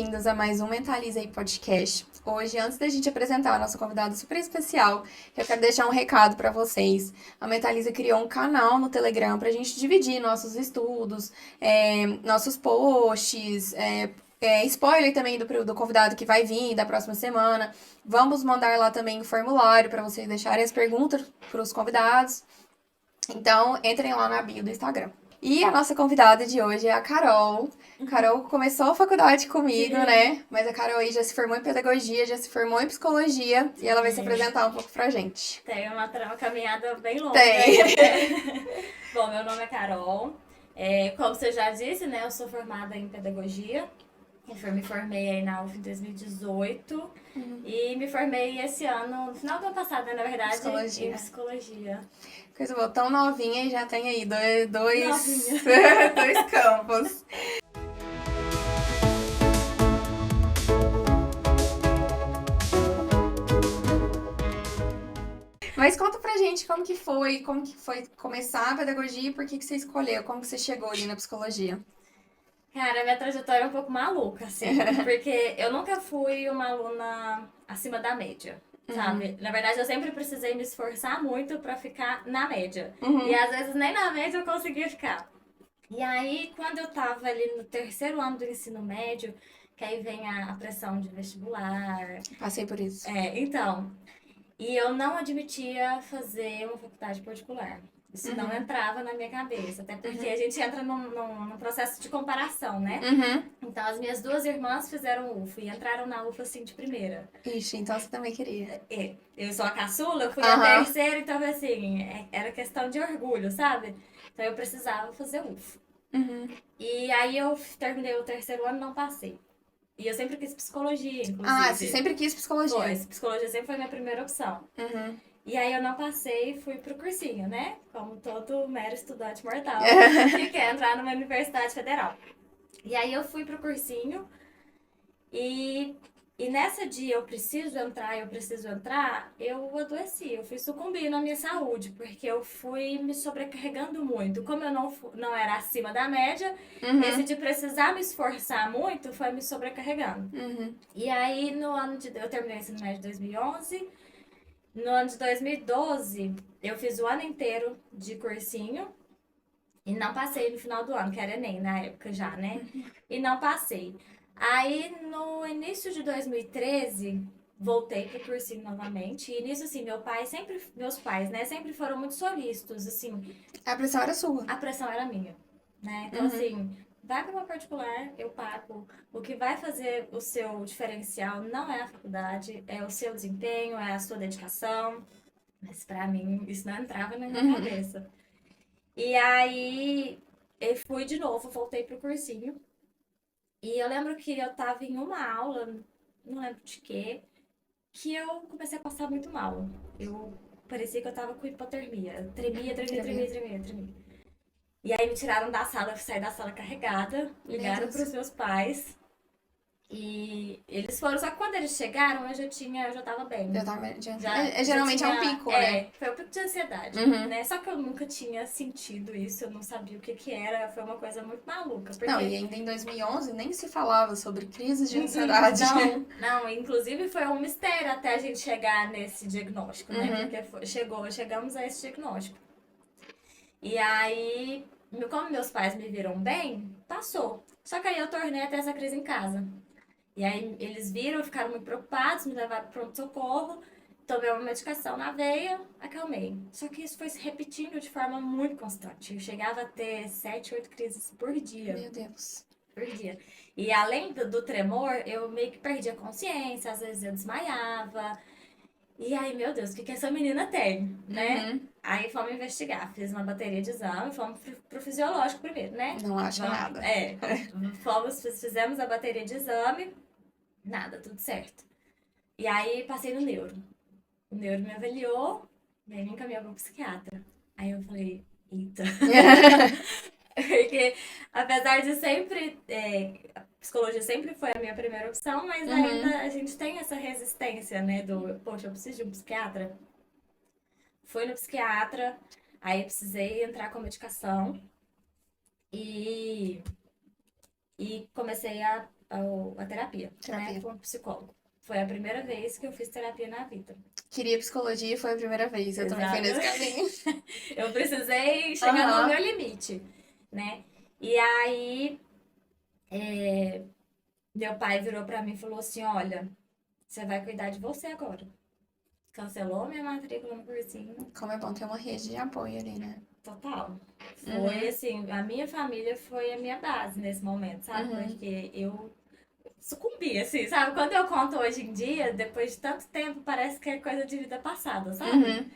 bem-vindos a mais um Mentaliza aí Podcast. Hoje, antes da gente apresentar a nossa convidada super especial, eu quero deixar um recado para vocês. A Mentaliza criou um canal no Telegram para a gente dividir nossos estudos, nossos posts, spoiler também do convidado que vai vir da próxima semana. Vamos mandar lá também um formulário para vocês deixarem as perguntas para os convidados. Então, entrem lá na bio do Instagram. E a nossa convidada de hoje é a Carol. Carol começou a faculdade comigo, né? Mas a Carol aí já se formou em pedagogia, já se formou em psicologia e ela vai se apresentar um pouco pra gente. Tem uma caminhada bem longa. Tem. Bom, meu nome é Carol. Como você já disse, né? Eu sou formada em pedagogia. Eu me formei aí na UF em 2018 e me formei esse ano, no final do ano passado, né, na verdade, Psicologia. em psicologia. Coisa boa, tão novinha e já tem aí dois Novinha. dois campos. Mas conta pra gente como que foi começar a pedagogia e por que você escolheu, como que você chegou ali na psicologia. Cara, minha trajetória é um pouco maluca, assim, porque eu nunca fui uma aluna acima da média, sabe? Na verdade, eu sempre precisei me esforçar muito pra ficar na média. E às vezes nem na média eu conseguia ficar. E aí, quando eu tava ali no terceiro ano do ensino médio, que aí vem a pressão de vestibular. Passei por isso. Então, e eu não admitia fazer uma faculdade particular. Isso não entrava na minha cabeça, até porque a gente entra num processo de comparação, né? Então, as minhas duas irmãs fizeram UF e entraram na UF assim de primeira. Ixi, então você também queria. Eu sou a caçula, eu fui a terceira, então assim, era questão de orgulho, sabe? Então eu precisava fazer UF. E aí eu terminei o terceiro ano e não passei. E eu sempre quis psicologia, inclusive. Ah, você sempre quis psicologia. Foi, psicologia sempre foi a minha primeira opção. E aí eu não passei e fui pro cursinho, né? Como todo mero estudante mortal que quer entrar numa universidade federal. E aí eu fui pro cursinho e nessa dia eu preciso entrar, eu adoeci, eu fui sucumbir na minha saúde, porque eu fui me sobrecarregando muito. Como eu não era acima da média, esse de precisar me esforçar muito foi me sobrecarregando. E aí eu terminei o ensino médio em 2011. No ano de 2012, eu fiz o ano inteiro de cursinho e não passei no final do ano, que era Enem na época já, né? E não passei. Aí, no início de 2013, voltei pro cursinho novamente. E nisso, assim, meus pais, né, sempre foram muito solícitos, assim. A pressão era sua. A pressão era minha, né? Então, assim, vai para uma particular, eu pago. O que vai fazer o seu diferencial não é a faculdade, é o seu desempenho, é a sua dedicação. Mas pra mim, isso não entrava na minha cabeça. E aí, eu fui de novo, voltei pro cursinho. E eu lembro que eu tava em uma aula, não lembro de quê, que eu comecei a passar muito mal. Eu parecia que eu tava com hipotermia. Eu tremia. E aí me tiraram da sala, eu saí da sala carregada, ligaram pros meus pais. E eles foram, só que quando eles chegaram, eu já tava bem. Geralmente é um pico, né? Foi um pico de ansiedade, né? Só que eu nunca tinha sentido isso, eu não sabia o que era, foi uma coisa muito maluca. Porque... Não, e ainda em 2011 nem se falava sobre crises de ansiedade. Não, inclusive foi um mistério até a gente chegar nesse diagnóstico, né? Porque chegamos a esse diagnóstico. E aí, como meus pais me viram bem, passou. Só que aí eu tornei até essa crise em casa. E aí eles viram, ficaram muito preocupados, me levaram para pronto-socorro, tomei uma medicação na veia, acalmei. Só que isso foi se repetindo de forma muito constante. Eu chegava a ter 7, 8 crises por dia. Meu Deus. Por dia. E além do tremor, eu meio que perdia a consciência, às vezes eu desmaiava. E aí, meu Deus, o que essa menina tem, né? Aí fomos investigar, fiz uma bateria de exame, fomos pro fisiológico primeiro, né? Não acha nada. Fizemos a bateria de exame, nada, tudo certo. E aí passei no neuro. O neuro me avaliou, e aí me encaminhou pro psiquiatra. Aí eu falei, eita. Porque apesar de sempre, a psicologia sempre foi a minha primeira opção, mas ainda a gente tem essa resistência, né, poxa, eu preciso de um psiquiatra. Fui no psiquiatra, aí precisei entrar com medicação e comecei a a terapia, né? Com um psicólogo. Foi a primeira vez que eu fiz terapia na vida. Queria psicologia e foi a primeira vez. Eu também fui nesse caminho. Eu precisei chegar no meu limite, né? E aí, meu pai virou pra mim e falou assim, olha, você vai cuidar de você agora. Cancelou minha matrícula no cursinho. Como é bom ter uma rede de apoio ali, né? Total. Foi assim, a minha família foi a minha base nesse momento, sabe? Porque eu sucumbi, assim, sabe? Quando eu conto hoje em dia, depois de tanto tempo, parece que é coisa de vida passada, sabe?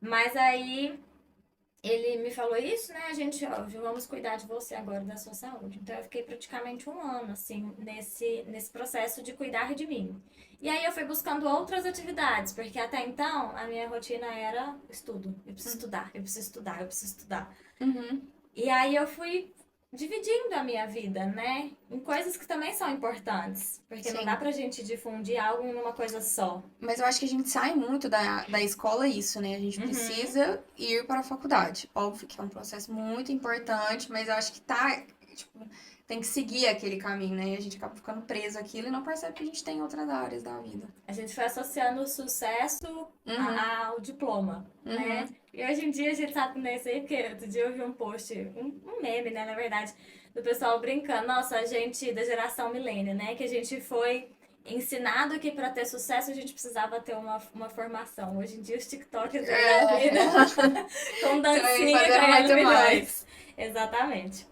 Mas aí ele me falou isso, né? A gente, ó, vamos cuidar de você agora, da sua saúde. Então eu fiquei praticamente um ano, assim, nesse processo de cuidar de mim. E aí eu fui buscando outras atividades, porque até então a minha rotina era estudo. Eu preciso estudar, eu preciso estudar, eu preciso estudar. E aí eu fui dividindo a minha vida, né? Em coisas que também são importantes. Porque não dá pra gente difundir algo em uma coisa só. Mas eu acho que a gente sai muito da escola isso, né? A gente precisa ir para a faculdade. Óbvio que é um processo muito importante, mas eu acho que tipo, tem que seguir aquele caminho, né? E a gente acaba ficando preso àquilo e não percebe que a gente tem outras áreas da vida. A gente foi associando o sucesso ao diploma, né? E hoje em dia a gente sabe nesse aí, porque outro dia eu vi um post, um meme, né, na verdade, do pessoal brincando, nossa, a gente da geração milênio, né? Que a gente foi ensinado que para ter sucesso a gente precisava ter uma formação. Hoje em dia os TikTokers da vida com dancinha ganhando milhões. Exatamente.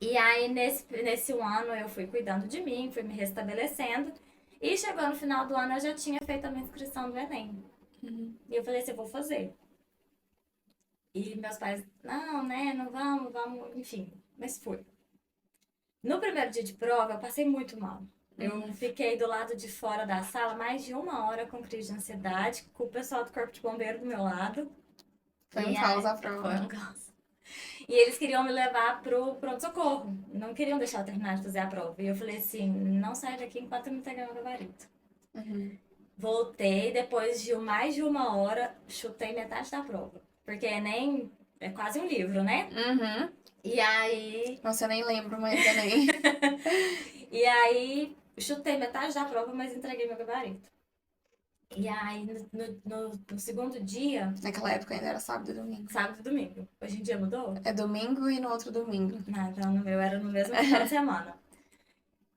E aí, nesse um ano, eu fui cuidando de mim, fui me restabelecendo. E chegou no final do ano, eu já tinha feito a minha inscrição do Enem. E eu falei assim, eu vou fazer. E meus pais, não, né, não vamos, enfim. Mas fui. No primeiro dia de prova, eu passei muito mal. Eu fiquei do lado de fora da sala mais de 1 hora com crise de ansiedade, com o pessoal do Corpo de Bombeiro do meu lado. Foi um caos a prova. Foi um caos. E eles queriam me levar pro pronto-socorro. Não queriam deixar eu terminar de fazer a prova. E eu falei assim, não sai daqui enquanto eu não pegar meu gabarito. Voltei, depois de mais de 1 hora, chutei metade da prova. Porque Enem é quase um livro, né? E aí... Nossa, eu nem lembro mais do Enem. E aí, chutei metade da prova, mas entreguei meu gabarito. E aí, no segundo dia... Naquela época ainda era sábado e domingo. Sábado e domingo. Hoje em dia mudou? É domingo e no outro domingo. Não, então no meu era no mesmo final de semana.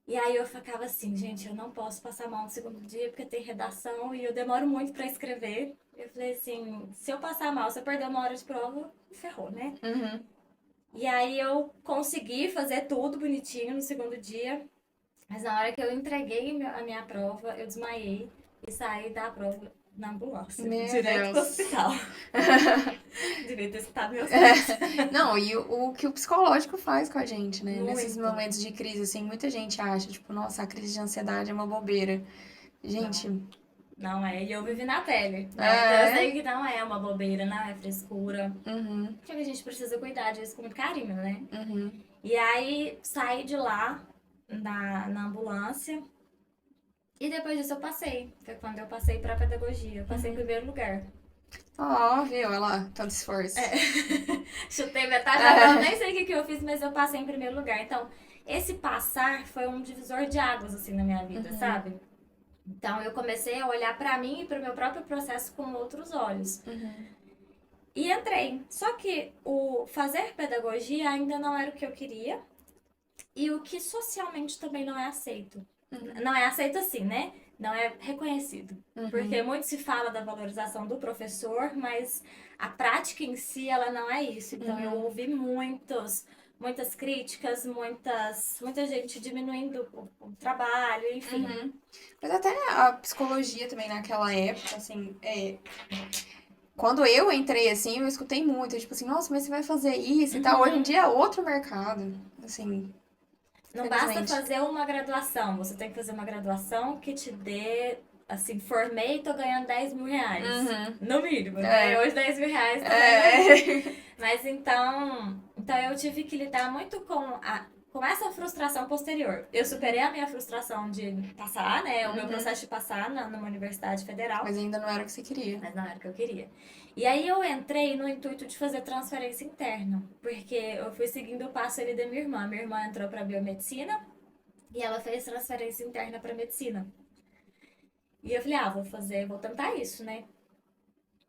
E aí eu ficava assim, gente, eu não posso passar mal no segundo dia porque tem redação e eu demoro muito pra escrever. Eu falei assim, se eu passar mal, se eu perder 1 hora de prova, ferrou, né? E aí eu consegui fazer tudo bonitinho no segundo dia, mas na hora que eu entreguei a minha prova, eu desmaiei e saí da prova na ambulância, direto pro hospital. Devia ter escutado meus pais. Não, e o que o psicológico faz com a gente, né? Muito. Nesses momentos de crise, assim, muita gente acha, tipo, nossa, a crise de ansiedade é uma bobeira. Gente... Não é, e eu vivi na pele, né? Então eu sei que não é uma bobeira, não é frescura. Porque a gente precisa cuidar disso com muito carinho, né? E aí, saí de lá, na ambulância, e depois disso eu passei. Foi quando eu passei pra pedagogia. Eu passei em primeiro lugar. Ó, viu? Olha lá, tanto esforço. Chutei metade da prova, nem sei o que eu fiz, mas eu passei em primeiro lugar. Então, esse passar foi um divisor de águas, assim, na minha vida, sabe? Então, eu comecei a olhar pra mim e pro meu próprio processo com outros olhos. E entrei. Só que o fazer pedagogia ainda não era o que eu queria. E o que socialmente também não é aceito. Não é aceito assim, né? Não é reconhecido. Porque muito se fala da valorização do professor, mas a prática em si, ela não é isso. Então, eu ouvi muitas críticas, muita gente diminuindo o trabalho, enfim. Mas até a psicologia também naquela época, assim, quando eu entrei, assim, eu escutei muito, tipo assim, nossa, mas você vai fazer isso e tal. Hoje em dia é outro mercado, assim... Não basta fazer uma graduação, você tem que fazer uma graduação que te dê, assim, formei e tô ganhando 10 mil reais. No mínimo, né? Hoje 10 mil reais também. Mas então eu tive que lidar muito com essa frustração posterior. Eu superei a minha frustração de passar, né? O meu processo de passar numa universidade federal. Mas ainda não era o que você queria. Mas não era o que eu queria. E aí eu entrei no intuito de fazer transferência interna, porque eu fui seguindo o passo ali da minha irmã. Minha irmã entrou para biomedicina E ela fez transferência interna para medicina. E eu falei, vou tentar isso, né?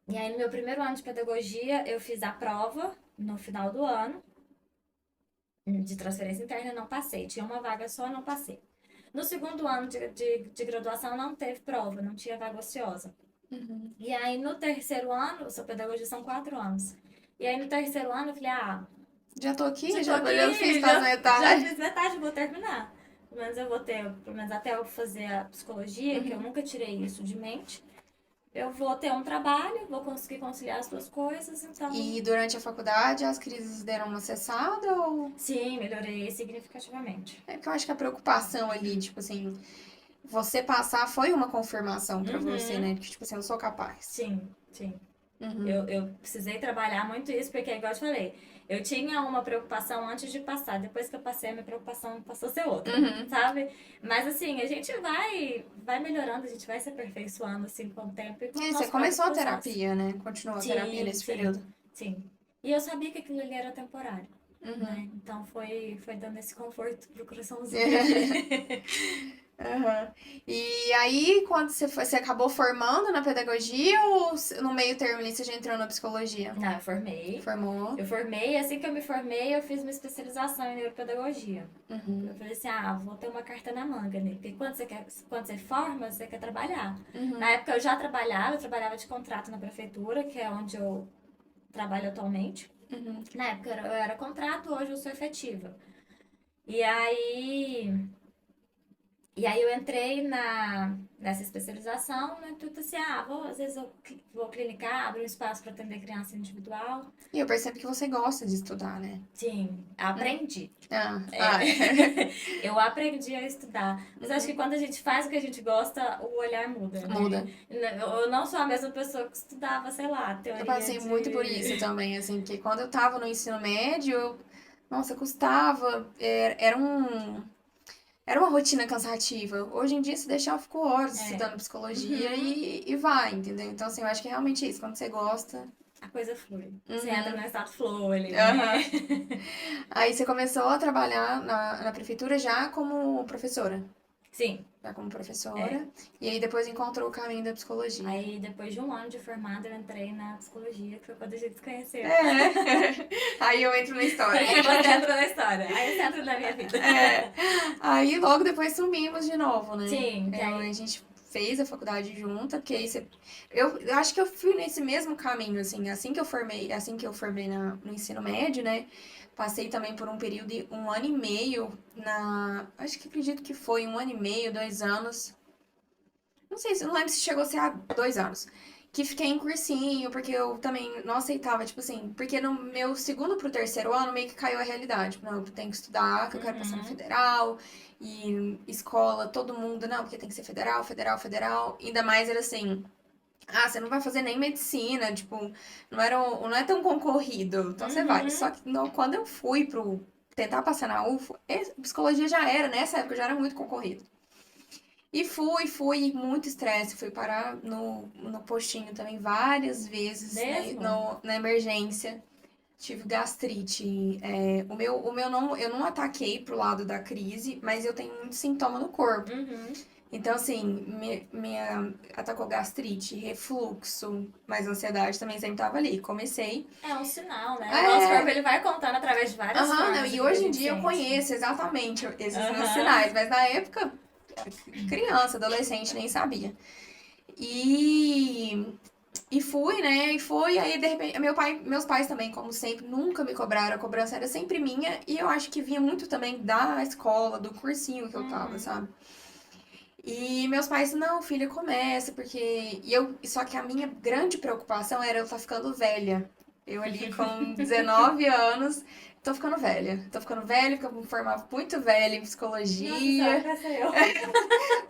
E aí, no meu primeiro ano de pedagogia, eu fiz a prova no final do ano de transferência interna, não passei. Tinha uma vaga só, não passei. No segundo ano de graduação, não teve prova, não tinha vaga ociosa. Uhum. E aí, no terceiro ano, sua pedagogia são 4 anos. E aí, no terceiro ano, eu falei, Já tô aqui, já tô já fiz aqui, quase já metade. fiz metade, vou terminar. Pelo menos eu vou ter, pelo menos até eu fazer a psicologia, que eu Uhum. nunca tirei isso de mente. Eu vou ter um trabalho, vou conseguir conciliar as duas coisas, então. E durante a faculdade as crises deram uma cessada ou... Sim, melhorei significativamente. É porque eu acho que a preocupação ali, tipo assim, você passar foi uma confirmação pra você, Uhum. né? Que, tipo assim, eu sou capaz. Sim, sim. Uhum. Eu precisei trabalhar muito isso, porque, igual eu te falei, eu tinha uma preocupação antes de passar. Depois que eu passei, a minha preocupação passou a ser outra, Uhum. sabe? Mas, assim, a gente vai melhorando, a gente vai se aperfeiçoando, assim, com o tempo e com o E você nosso próprio começou a cansaço. terapia, né? Continuou a terapia Sim, nesse sim, período. sim. E eu sabia que aquilo ali era temporário, Uhum. né? Então, foi dando esse conforto pro coraçãozinho ali. Aham. E aí, quando você acabou formando na pedagogia ou no meio termo ali você já entrou na psicologia? Não, eu formei. Formou. Eu formei, assim que eu me formei, eu fiz uma especialização em neuropedagogia. Eu Uhum. falei assim, vou ter uma carta na manga, né? Porque quando você forma, você quer trabalhar. Na Uhum. época eu trabalhava de contrato na prefeitura, que é onde eu trabalho atualmente. Uhum. Na época eu era contrato, hoje eu sou efetiva. E aí E aí eu entrei nessa especialização, né? Tudo assim, às vezes eu vou clinicar, abro um espaço para atender criança individual. E eu percebo que você gosta de estudar, né? Sim, Hum. aprendi. Ah, É. ah, é. Eu aprendi a estudar. Mas acho que Uhum. quando a gente faz o que a gente gosta, o olhar muda, né? Muda. Eu não sou a mesma pessoa que estudava, sei lá, Eu teoria passei muito por de. isso também, assim, que quando eu tava no ensino médio, nossa, custava, era uma rotina cansativa. Hoje em dia, se deixar, eu fico horas É. estudando psicologia Uhum. e vai, entendeu? Então, assim, eu acho que é realmente isso, quando você gosta. A coisa flui. Você entra Uhum. no estado flow ali, né? Aham. Aí você começou a trabalhar na prefeitura já como professora. Sim, Já como é. professora. E aí depois encontrou o caminho da psicologia. Aí, depois de um ano de formada, eu entrei na psicologia, que foi quando a gente se conheceu. É. Aí eu entro na história. Aí você entra na história. Aí você entra na minha vida. É. Aí logo depois sumimos de novo, né? Sim, que A aí. gente fez a faculdade junta, porque aí você... eu acho que eu fui nesse mesmo caminho, assim que eu formei no ensino médio, né? Passei também por um período de 1 ano e meio acho que acredito que foi 1 ano e meio, 2 anos. Não sei, não lembro se chegou a ser há 2 anos. Que fiquei em cursinho, porque eu também não aceitava, tipo assim, porque no meu segundo pro terceiro ano meio que caiu a realidade. Não, eu tenho que estudar, que eu quero passar no Uhum. federal, e escola, todo mundo, não, porque tem que ser federal, federal, federal. Ainda mais era assim, você não vai fazer nem medicina, tipo, não é tão concorrido, então você vai. Só Uhum. que quando eu fui tentar passar na UFO, psicologia já era, nessa época já era muito concorrido. E fui, muito estresse. Fui parar no postinho também várias vezes, né, Mesmo? na emergência. Tive gastrite. O meu não, eu não ataquei pro lado da crise, mas eu tenho muito sintoma no corpo. Uhum. Então, assim, atacou gastrite, refluxo, mas ansiedade também sempre tava ali. Comecei. É um sinal, né? O nosso corpo É, ele vai contando através de várias aham, não, formas o e que que a hoje em gente dia eu sente. conheço exatamente esses meus Aham. sinais, mas na época, criança, adolescente, nem sabia. E, e fui, né? E fui, aí de repente, meus pais também, como sempre, nunca me cobraram, a cobrança era sempre minha, e eu acho que vinha muito também da escola, do cursinho que eu tava, Uhum. sabe? E meus pais, não, filha, começa, porque. Só que a minha grande preocupação era eu estar ficando velha. Eu ali com 19 anos, tô ficando velha. Tô ficando velha, porque eu vou me formar muito velha em Nossa senhora, psicologia. essa eu.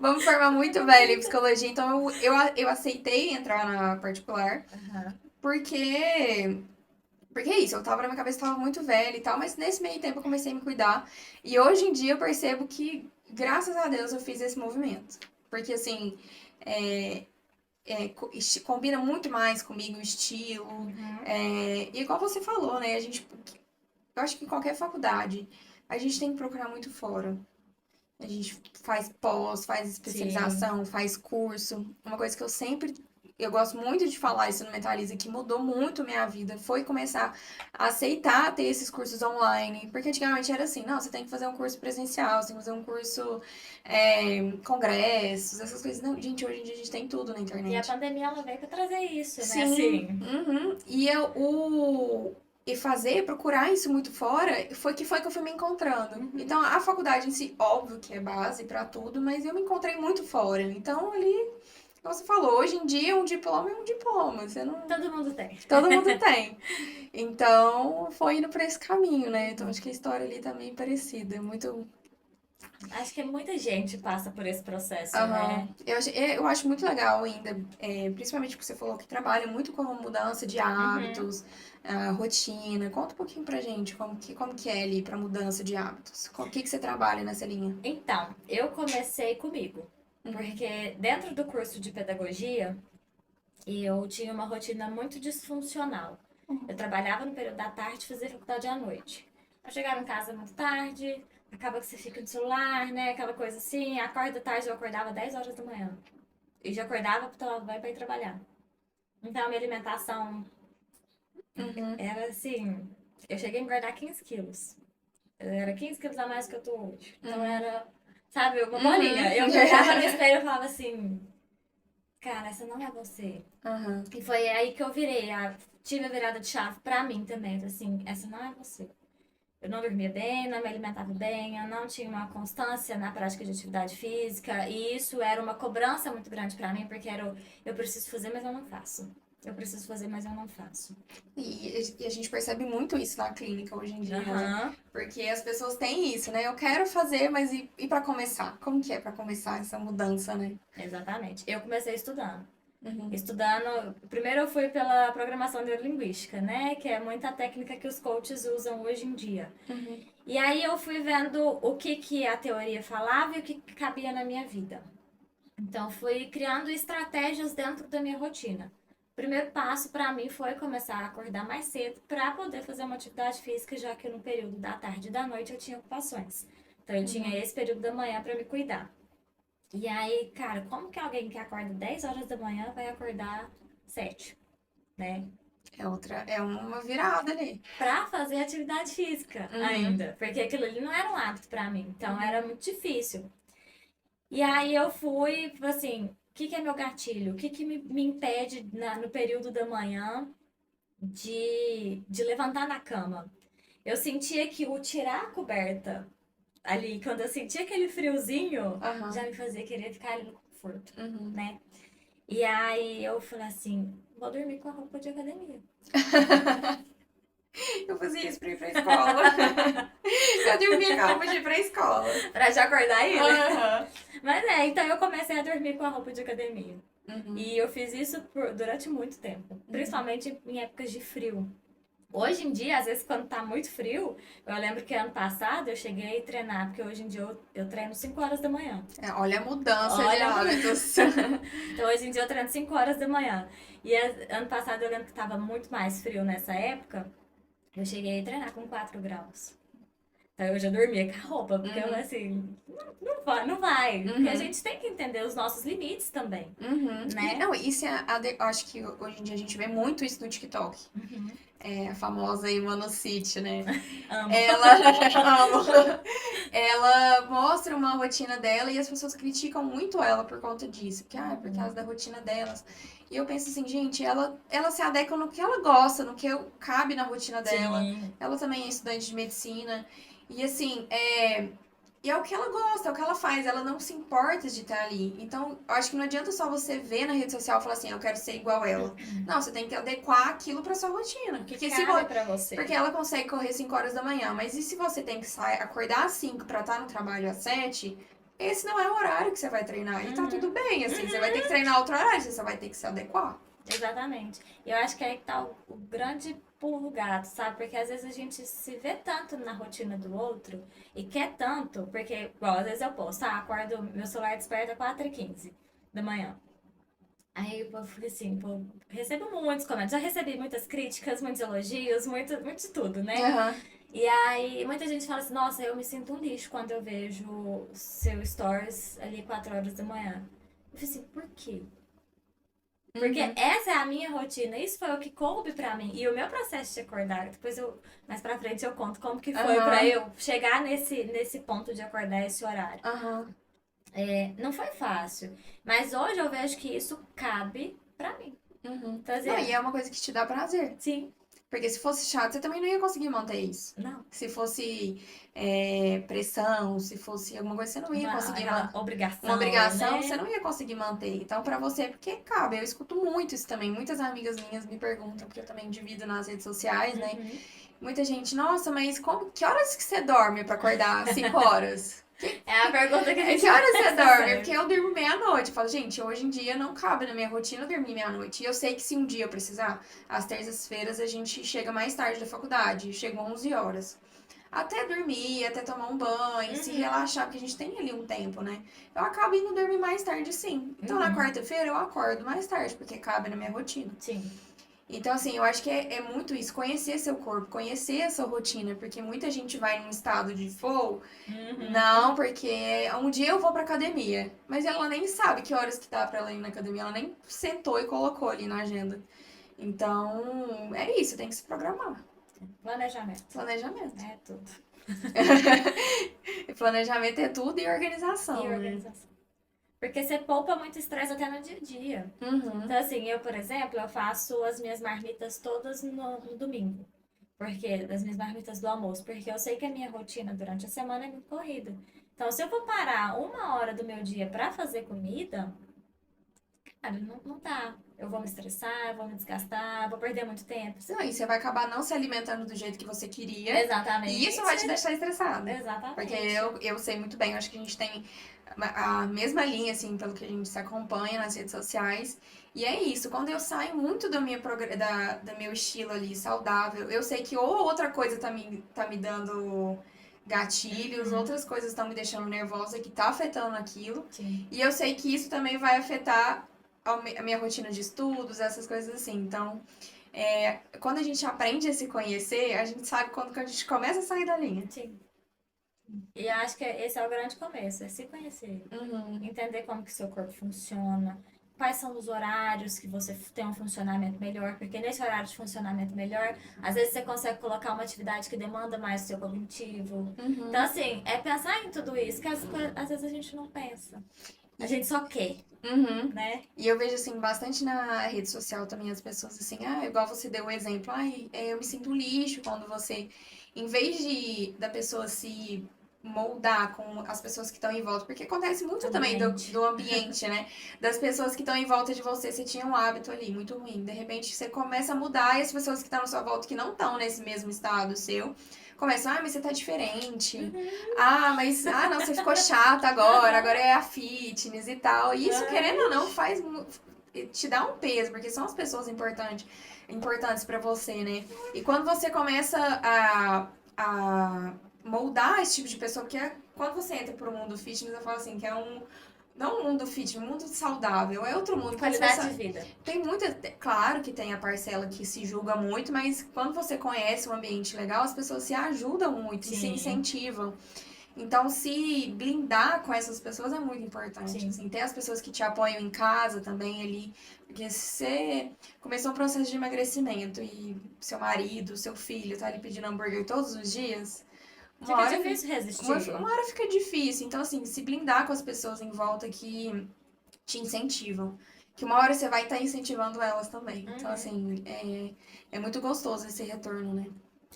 Vou me formar muito Sinto velha em muito. psicologia, então eu aceitei entrar na particular, Aham. porque. Porque é isso, eu tava na minha cabeça, tava muito velha e tal, mas nesse meio tempo eu comecei a me cuidar. E hoje em dia eu percebo que, graças a Deus, eu fiz esse movimento. Porque assim, é, combina muito mais comigo o estilo. Uhum. E igual você falou, né? Eu acho que em qualquer faculdade, a gente tem que procurar muito fora. A gente faz pós, faz Sim. especialização, faz curso. Uma coisa que eu gosto muito de falar isso no Mentaliza, que mudou muito minha vida, foi começar a aceitar ter esses cursos online. Porque antigamente era assim, não, você tem que fazer um curso presencial, você tem que fazer um curso, congressos, essas coisas. Não, gente, hoje em dia a gente tem tudo na E a internet. pandemia ela veio pra trazer isso, né? Sim, Assim. uhum. E fazer, procurar isso muito fora, foi que eu fui me encontrando. Uhum. Então, a faculdade em si, óbvio que é base pra tudo, mas eu me encontrei muito fora. Então, ali, como você falou, hoje em dia um diploma é um diploma, você não, Todo mundo tem. todo mundo tem. Então, foi indo pra esse caminho, né? Então, acho que a história ali tá meio parecida, muito. Acho que muita gente passa por esse processo, Aham. né? Eu acho muito legal ainda, principalmente porque você falou que trabalha muito com a mudança de Uhum. hábitos, a rotina. Conta um pouquinho pra gente como que é ali pra mudança de hábitos. O que você trabalha nessa linha? Então, eu comecei comigo, Uhum. porque dentro do curso de pedagogia, eu tinha uma rotina muito disfuncional. Eu trabalhava no período da tarde e fazia faculdade à noite. Eu chegava em casa muito tarde, acaba que você fica no celular, né? Aquela coisa assim, acorda tarde, eu acordava 10 horas da manhã. E já acordava para tomar banho para ir trabalhar. Então, a minha alimentação Uhum. era assim, eu cheguei a engordar 15 quilos. Eu era 15 quilos a mais que eu tô hoje. Então Uhum. era, sabe, uma bolinha. Eu Uhum. me olhava no espelho e falava assim, cara, essa não é você. Aham. E foi aí que eu virei, tive a virada de chave pra mim também. Assim, essa não é você. Eu não dormia bem, não me alimentava bem, eu não tinha uma constância na prática de atividade física. E isso era uma cobrança muito grande pra mim, porque era eu preciso fazer, mas eu não faço. Eu preciso fazer, mas eu não faço. E a gente percebe muito isso na clínica hoje em dia, né? Aham, Porque as pessoas têm isso, né? Eu quero fazer, mas e para começar? Como que é para começar essa mudança, né? exatamente. Eu comecei estudando. Uhum. Estudando, primeiro eu fui pela programação neurolinguística, né? Que é muita técnica que os coaches usam hoje em dia. Uhum. E aí eu fui vendo o que, que a teoria falava e o que cabia na minha vida. Então fui criando estratégias dentro da minha rotina. O primeiro passo para mim foi começar a acordar mais cedo para poder fazer uma atividade física, já que no período da tarde e da noite eu tinha ocupações. Então eu tinha Uhum. esse período da manhã para me cuidar. E aí, cara, como que alguém que acorda 10 horas da manhã vai acordar 7, né? É uma virada ali. Pra fazer atividade física Uhum. ainda, porque aquilo ali não era um hábito pra mim, então Uhum. era muito difícil. E aí eu fui, tipo assim, o que que é meu gatilho? O que que me impede no período da manhã de levantar da cama? Eu sentia que o tirar a coberta ali, quando eu sentia aquele friozinho, já Aham. me fazia querer ficar ali no conforto, Uhum. né? E aí eu falei assim, vou dormir com a roupa de academia. Eu fazia isso pra ir pra escola. Eu dormia com a roupa de ir pra escola. Pra já acordar aí, né? Aham. Mas é, então eu comecei a dormir com a roupa de academia. Uhum. E eu fiz isso durante muito tempo, Uhum. principalmente em épocas de frio. Hoje em dia, às vezes, quando tá muito frio, eu lembro que ano passado eu cheguei a treinar, porque hoje em dia eu treino 5 horas da manhã. Olha a mudança de Olha, hábitos. então hoje em dia eu treino 5 horas da manhã. E ano passado eu lembro que tava muito mais frio nessa época, eu cheguei a treinar com 4 graus. Então eu já dormia com a roupa, porque eu Uhum. assim, não vai, não vai. Porque a Uhum. gente tem que entender os nossos limites também, Uhum. né? Não, isso eu acho que hoje em dia a gente vê muito isso no TikTok. Uhum. É a famosa Imanocity, né? Amo. Ela, amo. Ela mostra uma rotina dela e as pessoas criticam muito ela por conta disso. Que, por causa Uhum. da rotina delas. E eu penso assim, gente, ela se adequa no que ela gosta, no que cabe na rotina dela. Sim. Ela também é estudante de medicina. E assim, e é o que ela gosta, é o que ela faz, ela não se importa de estar ali. Então, eu acho que não adianta só você ver na rede social e falar assim, eu quero ser igual ela. Não, você tem que adequar aquilo pra sua rotina. O que Porque se cabe pra você? porque ela consegue correr 5 horas da manhã, mas e se você tem que sair, acordar às 5 pra estar no trabalho às 7? Esse não é o horário que você vai treinar. E tá tudo Uhum. bem, assim, você vai ter que Uhum. treinar outro horário, você só vai ter que se adequar. Exatamente. E eu acho que aí que tá o grande pulo do gato, sabe? Porque às vezes a gente se vê tanto na rotina do outro e quer tanto, porque, igual, às vezes eu posto, acordo, meu celular desperta 4h15 da manhã. Aí eu fico assim, pô, recebo muitos comentários, já recebi muitas críticas, muitos elogios, muito, muito de tudo, né? Aham. E aí, muita gente fala assim, nossa, eu me sinto um lixo quando eu vejo seu stories ali 4 horas da manhã. Eu falei assim, por quê? Porque Uhum. essa é a minha rotina, isso foi o que coube pra mim. E o meu processo de acordar, depois eu, mais pra frente eu conto como que foi pra Aham. eu chegar nesse ponto de acordar esse horário. Aham. É, não foi fácil, mas hoje eu vejo que isso cabe pra mim. Uhum. Então, Não, assim, e é uma coisa que te dá prazer. sim, Porque se fosse chato, você também não ia conseguir manter isso. não, Se fosse pressão, se fosse alguma coisa, você não ia conseguir aquela uma obrigação, obrigação, você né? não ia conseguir manter. Então, pra você, é porque cabe. Eu escuto muito isso também. Muitas amigas minhas me perguntam, porque eu também divido nas redes sociais, né? Uhum. Muita gente, nossa, mas que horas que você dorme pra acordar? 5 horas? É a pergunta que a gente Que horas você pensa dorme? Porque sempre. eu durmo meia-noite. Eu falo, gente, hoje em dia não cabe na minha rotina dormir meia-noite. E eu sei que se um dia eu precisar, às terças-feiras a gente chega mais tarde da faculdade, chega 11 horas. Até dormir, até tomar um banho, se Uhum, relaxar, porque a gente tem ali um tempo, né? Eu acabo indo dormir mais tarde, sim. Então na uhum, quarta-feira eu acordo mais tarde, porque cabe na minha rotina. sim. Então, assim, eu acho que é muito isso, conhecer seu corpo, conhecer a sua rotina, porque muita gente vai num estado de flow, Uhum. não, porque um dia eu vou pra academia, mas ela nem sabe que horas que dá pra ela ir na academia, ela nem sentou e colocou ali na agenda. Então, é isso, tem que se programar. Planejamento. Planejamento. É tudo. Planejamento é tudo e E organização, né? organização. Porque você poupa muito estresse até no dia a dia. Uhum, Então, assim, eu, por exemplo, eu faço as minhas marmitas todas no domingo. Porque, das minhas marmitas do almoço. Porque eu sei que a minha rotina durante a semana é muito corrida. Então, se eu for parar 1 hora do meu dia pra fazer comida, cara, não dá. Eu vou me estressar, eu vou me desgastar, vou perder muito tempo. não, e você vai acabar não se alimentando do jeito que você queria. E isso vai te Exatamente. deixar estressado. Porque Exatamente. eu sei muito bem, eu acho que a gente tem a mesma linha, assim, pelo que a gente se acompanha nas redes sociais. E é isso, quando eu saio muito da meu estilo ali, saudável, eu sei que ou outra coisa tá me dando gatilhos, Uhum. outras coisas estão me deixando nervosa, que tá afetando aquilo. Sim. E eu sei que isso também vai afetar a minha rotina de estudos, essas coisas assim. Então, quando a gente aprende a se conhecer, a gente sabe quando que a gente começa a sair da linha. Sim. E eu acho que esse é o grande começo, é se conhecer. Uhum, Entender como que seu corpo funciona, quais são os horários que você tem um funcionamento melhor, porque nesse horário de funcionamento melhor, às vezes você consegue colocar uma atividade que demanda mais o seu cognitivo. Então, uhum. assim, é pensar em tudo isso, que às vezes a gente não pensa. A gente só quer, Uhum. né? E eu vejo, assim, bastante na rede social também as pessoas assim, igual você deu o exemplo, eu me sinto um lixo quando você, em vez da pessoa se moldar com as pessoas que estão em volta, porque acontece muito também do, Ambiente. do ambiente, né? Das pessoas que estão em volta de você tinha um hábito ali muito ruim. De repente você começa a mudar e as pessoas que estão na sua volta, que não estão nesse mesmo estado seu, começam, mas você tá diferente. Uhum. Não, você ficou chata agora é a fitness e tal. E isso, querendo Ai, ou não, te dá um peso, porque são as pessoas importantes para você, né? E quando você começa a moldar esse tipo de pessoa, porque quando você entra pro mundo fitness, eu falo assim, que é não um mundo fitness, um mundo saudável, é outro mundo. Quando qualidade você, de vida. tem muita. Claro que tem a parcela que se julga muito, mas quando você conhece um ambiente legal, as pessoas se ajudam muito e se Sim, incentivam. Então, se blindar com essas pessoas é muito importante. sim. Assim, ter as pessoas que te apoiam em casa também ali. Porque se você começou um processo de emagrecimento e seu marido, seu filho tá ali pedindo hambúrguer todos os dias, uma Fica hora, difícil uma, resistir. uma hora fica difícil. Então, assim, se blindar com as pessoas em volta que te incentivam. Que uma hora você vai estar incentivando elas também. Então, Uhum. assim, é muito gostoso esse retorno, né?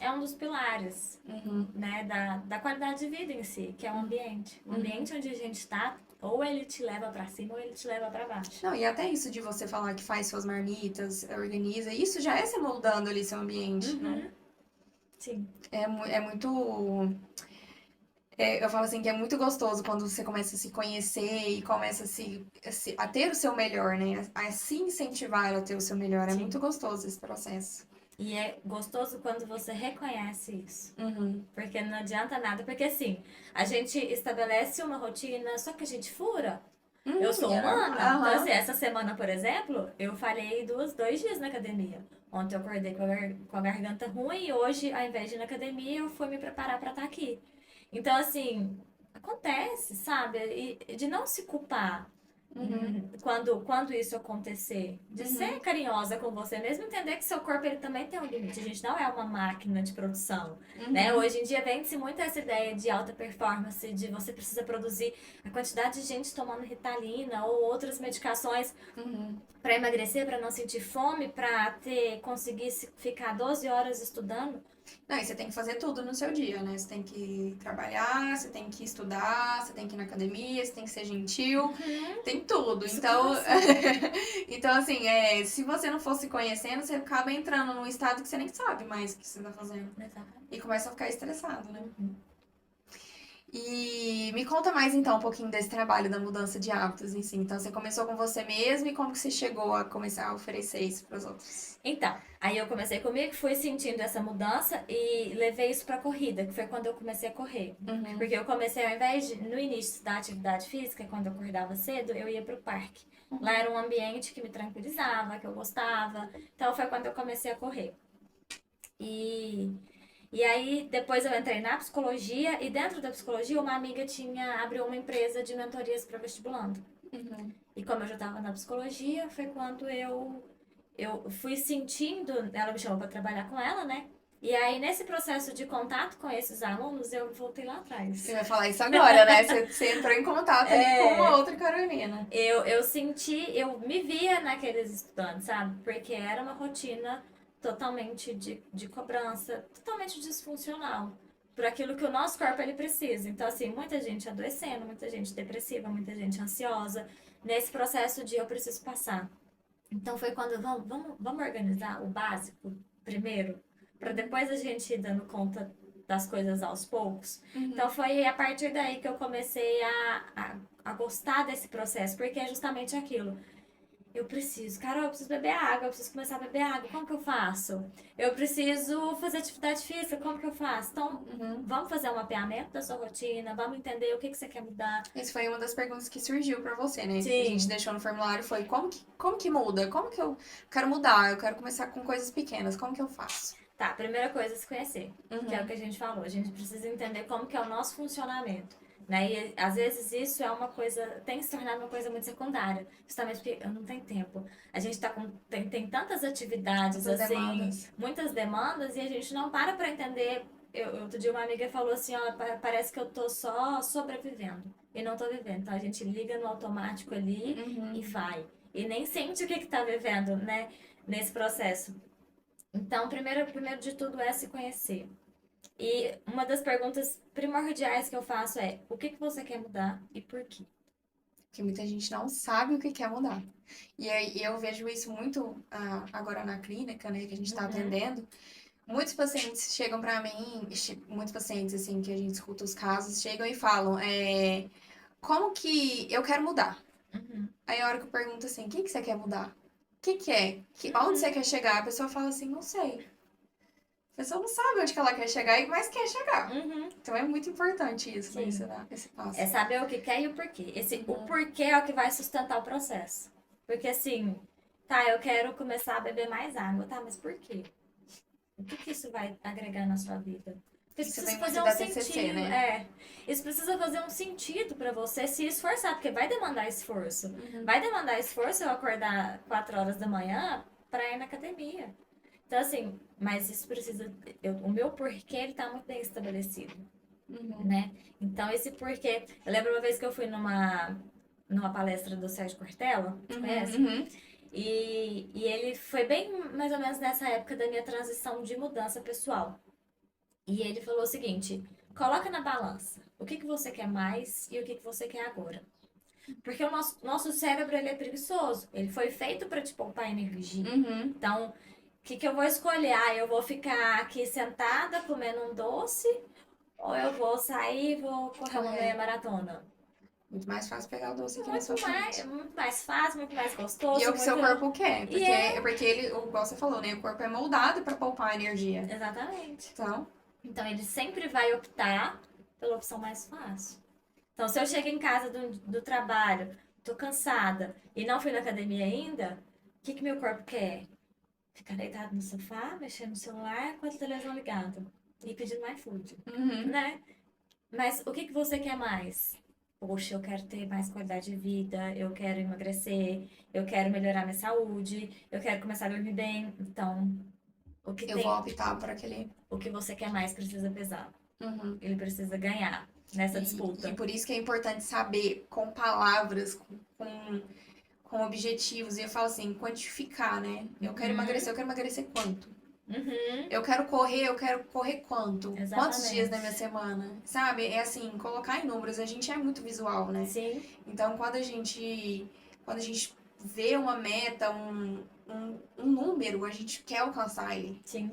É um dos pilares, Uhum, né, da qualidade de vida em si, que é o ambiente. O uhum. ambiente onde a gente está, ou ele te leva para cima ou ele te leva para baixo. Não, e até isso de você falar que faz suas marmitas, organiza, isso já é você moldando ali seu ambiente, né? Uhum. Sim, É muito. Eu falo assim que é muito gostoso quando você começa a se conhecer e começa a ter o seu melhor, né? A se incentivar a ter o seu melhor. É muito sim. gostoso esse processo. E é gostoso quando você reconhece isso. Uhum. Porque não adianta nada. Porque assim, a gente estabelece uma rotina, só que a gente fura. Eu sou humana. Então, Aham. assim, essa semana, por exemplo, eu falhei 2 dias na academia. Ontem eu acordei com a garganta ruim e hoje, ao invés de ir na academia, eu fui me preparar pra estar aqui. Então, assim, acontece, sabe? E de não se culpar. Uhum. Quando isso acontecer, de ser Uhum. carinhosa com você mesmo, entender que seu corpo ele também tem um limite. A gente não é uma máquina de produção, né? Uhum. Hoje em dia vende-se muito essa ideia de alta performance, de você precisa produzir a quantidade de gente tomando Ritalina ou outras medicações Uhum. para emagrecer, para não sentir fome, para ter conseguir ficar 12 horas estudando. Não, e você tem que fazer tudo no seu dia, né? Você tem que trabalhar, você tem que estudar, você tem que ir na academia, você tem que ser gentil, tem tudo. Então, Nossa. então assim, se você não fosse conhecendo, você acaba entrando num estado que você nem sabe mais o que você tá fazendo. Exatamente. E começa a ficar estressado, né? Uhum. E me conta mais então um pouquinho desse trabalho da mudança de hábitos em si. Então, você começou com você mesmo e como que você chegou a começar a oferecer isso para os outros? Então, aí eu comecei comigo, fui sentindo essa mudança e levei isso pra corrida, que foi quando eu comecei a correr. Uhum. Porque eu comecei, ao invés de, no início da atividade física, quando eu acordava cedo, eu ia pro parque. Lá era um ambiente que me tranquilizava, que eu gostava. Então foi quando eu comecei a correr. E, e aí depois eu entrei na psicologia e dentro da psicologia uma amiga abriu uma empresa de mentorias para vestibulando. Uhum. E como eu já estava na psicologia, foi quando eu fui sentindo, ela me chamou para trabalhar com ela, né? E aí, nesse processo de contato com esses alunos, eu voltei lá atrás. Você vai falar isso agora, né? Você entrou em contato ali com uma É, outra Carolina. eu senti, eu me via naqueles estudantes, sabe? Porque era uma rotina totalmente de cobrança, totalmente disfuncional. Por aquilo que o nosso corpo ele precisa. Então, assim, muita gente adoecendo, muita gente depressiva, muita gente ansiosa, nesse processo de eu preciso passar. Então foi quando vamos organizar o básico primeiro, para depois a gente ir dando conta das coisas aos poucos. Então Uhum. foi a partir daí que eu comecei a gostar desse processo, porque é justamente aquilo. Eu preciso, Carol, eu preciso beber água, eu preciso começar a beber água, como que eu faço? Eu preciso fazer atividade física, como que eu faço? Então, Uhum. vamos fazer um mapeamento da sua rotina, vamos entender o que você quer mudar. Isso foi uma das perguntas que surgiu pra você, né? Que a gente Sim. deixou no formulário foi como que muda? Como que eu quero mudar? Eu quero começar com coisas pequenas. Como que eu faço? Tá, primeira coisa é se conhecer, que é o Uhum. que a gente falou. A gente precisa entender como que é o nosso funcionamento, né? E às vezes isso é uma coisa, tem se tornado uma coisa muito secundária, justamente porque eu não tenho tempo. A gente tem tantas atividades, Essas assim, demandas. muitas demandas e a gente não para entender. Outro dia uma amiga falou assim, ó, parece que eu tô só sobrevivendo e não tô vivendo. Então a gente liga no automático ali e Uhum. vai. E nem sente o que que tá vivendo, né? Nesse processo. Então, primeiro de tudo é se conhecer. E uma das perguntas primordiais que eu faço é: o que que você quer mudar e por quê? Porque muita gente não sabe o que quer mudar. E aí eu vejo isso muito agora na clínica, né, que a gente está Uhum, atendendo. Muitos pacientes chegam para mim, muitos pacientes assim que a gente escuta os casos, chegam e falam, como que eu quero mudar? uhum, Aí a hora que eu pergunto assim, o que que você quer mudar? O que que é? Onde você uhum, quer chegar? A pessoa fala assim, não sei. A pessoa não sabe onde que ela quer chegar, mas quer chegar. uhum. Então é muito importante isso, né? Sim. Esse É passo. saber o que quer e o porquê. O Uhum. porquê é o que vai sustentar o processo. Porque assim, tá, eu quero começar a beber mais água, tá, mas por quê? O que que isso vai agregar na sua vida? Porque isso Isso precisa vem muito fazer um da TCC, sentido, né? isso precisa fazer um sentido pra você se esforçar, porque vai demandar esforço. Uhum. Vai demandar esforço eu acordar 4 horas da manhã pra ir na academia. Então, assim, mas isso precisa. O meu porquê, ele tá muito bem estabelecido, Uhum. né? Então, esse porquê. Eu lembro uma vez que eu fui numa palestra do Sérgio Cortella, você Uhum. conhece? Uhum. E ele foi bem mais ou menos nessa época da minha transição de mudança pessoal. E ele falou o seguinte: coloca na balança o que que você quer mais e o que que você quer agora. Porque o nosso cérebro ele é preguiçoso. Ele foi feito para te poupar energia. Uhum. Então, o que que eu vou escolher? Ah, eu vou ficar aqui sentada comendo um doce ou eu vou sair e vou correr uma meia É. maratona? Muito mais fácil pegar o doce aqui na sua frente. Muito mais fácil, muito mais E é o gostoso, que muito. seu corpo quer, E porque ele, igual você falou, né? O corpo é moldado para poupar energia. exatamente. Então, Então, ele sempre vai optar pela opção mais fácil. Então, se eu chego em casa do trabalho, tô cansada e não fui na academia ainda, o que meu corpo quer? Ficar deitado no sofá, mexendo no celular com a televisão ligada e pedindo mais food, né? Mas o que você quer mais? Poxa, eu quero ter mais qualidade de vida, eu quero emagrecer, eu quero melhorar minha saúde, eu quero começar a dormir bem. Então, Eu vou optar por aquele. o que você quer mais precisa pesar. Uhum. Ele precisa ganhar nessa disputa. E por isso que é importante saber com palavras, com objetivos. E eu falo assim, quantificar, né? Eu quero emagrecer quanto? Eu quero correr quanto? Exatamente. Quantos dias na minha semana? Sabe? É assim, colocar em números. A gente é muito visual, né? Sim. Então, quando a gente vê uma meta, um número, a gente quer alcançar ele. Sim.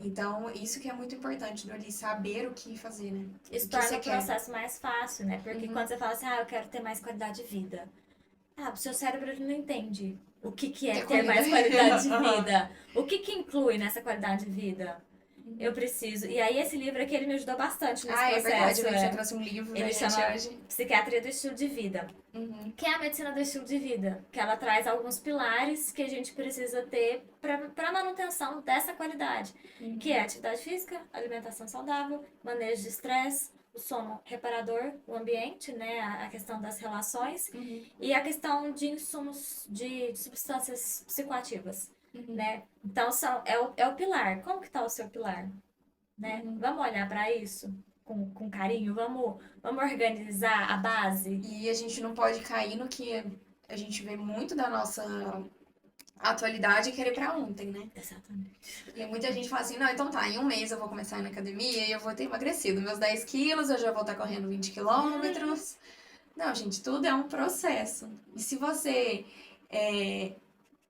Então, isso que é muito importante do ali, saber o que fazer, né? Isso torna o processo mais fácil, né? Porque quando você fala assim, eu quero ter mais qualidade de vida. O seu cérebro ele não entende o que é ter mais qualidade de vida. O que inclui nessa qualidade de vida? Eu preciso. E aí, esse livro aqui, ele me ajudou bastante nesse processo. É verdade, a gente já trouxe um livro ele chama Psiquiatria do Estilo de Vida. Que é a medicina do estilo de vida. Que ela traz alguns pilares que a gente precisa ter para manutenção dessa qualidade. Que é atividade física, alimentação saudável, manejo de estresse, o sono reparador, o ambiente, né? A questão das relações. E a questão de insumos, de substâncias psicoativas. Né? Então, é o pilar. Como que tá o seu pilar? Né? Vamos olhar para isso com carinho? Vamos organizar a base? E a gente não pode cair no que a gente vê muito da nossa atualidade e querer pra ontem, né? Exatamente. E muita gente fala assim, não, então tá, em um mês eu vou começar a ir na academia e eu vou ter emagrecido meus 10 quilos, eu já vou estar correndo 20 quilômetros. Não, gente, tudo é um processo. E se você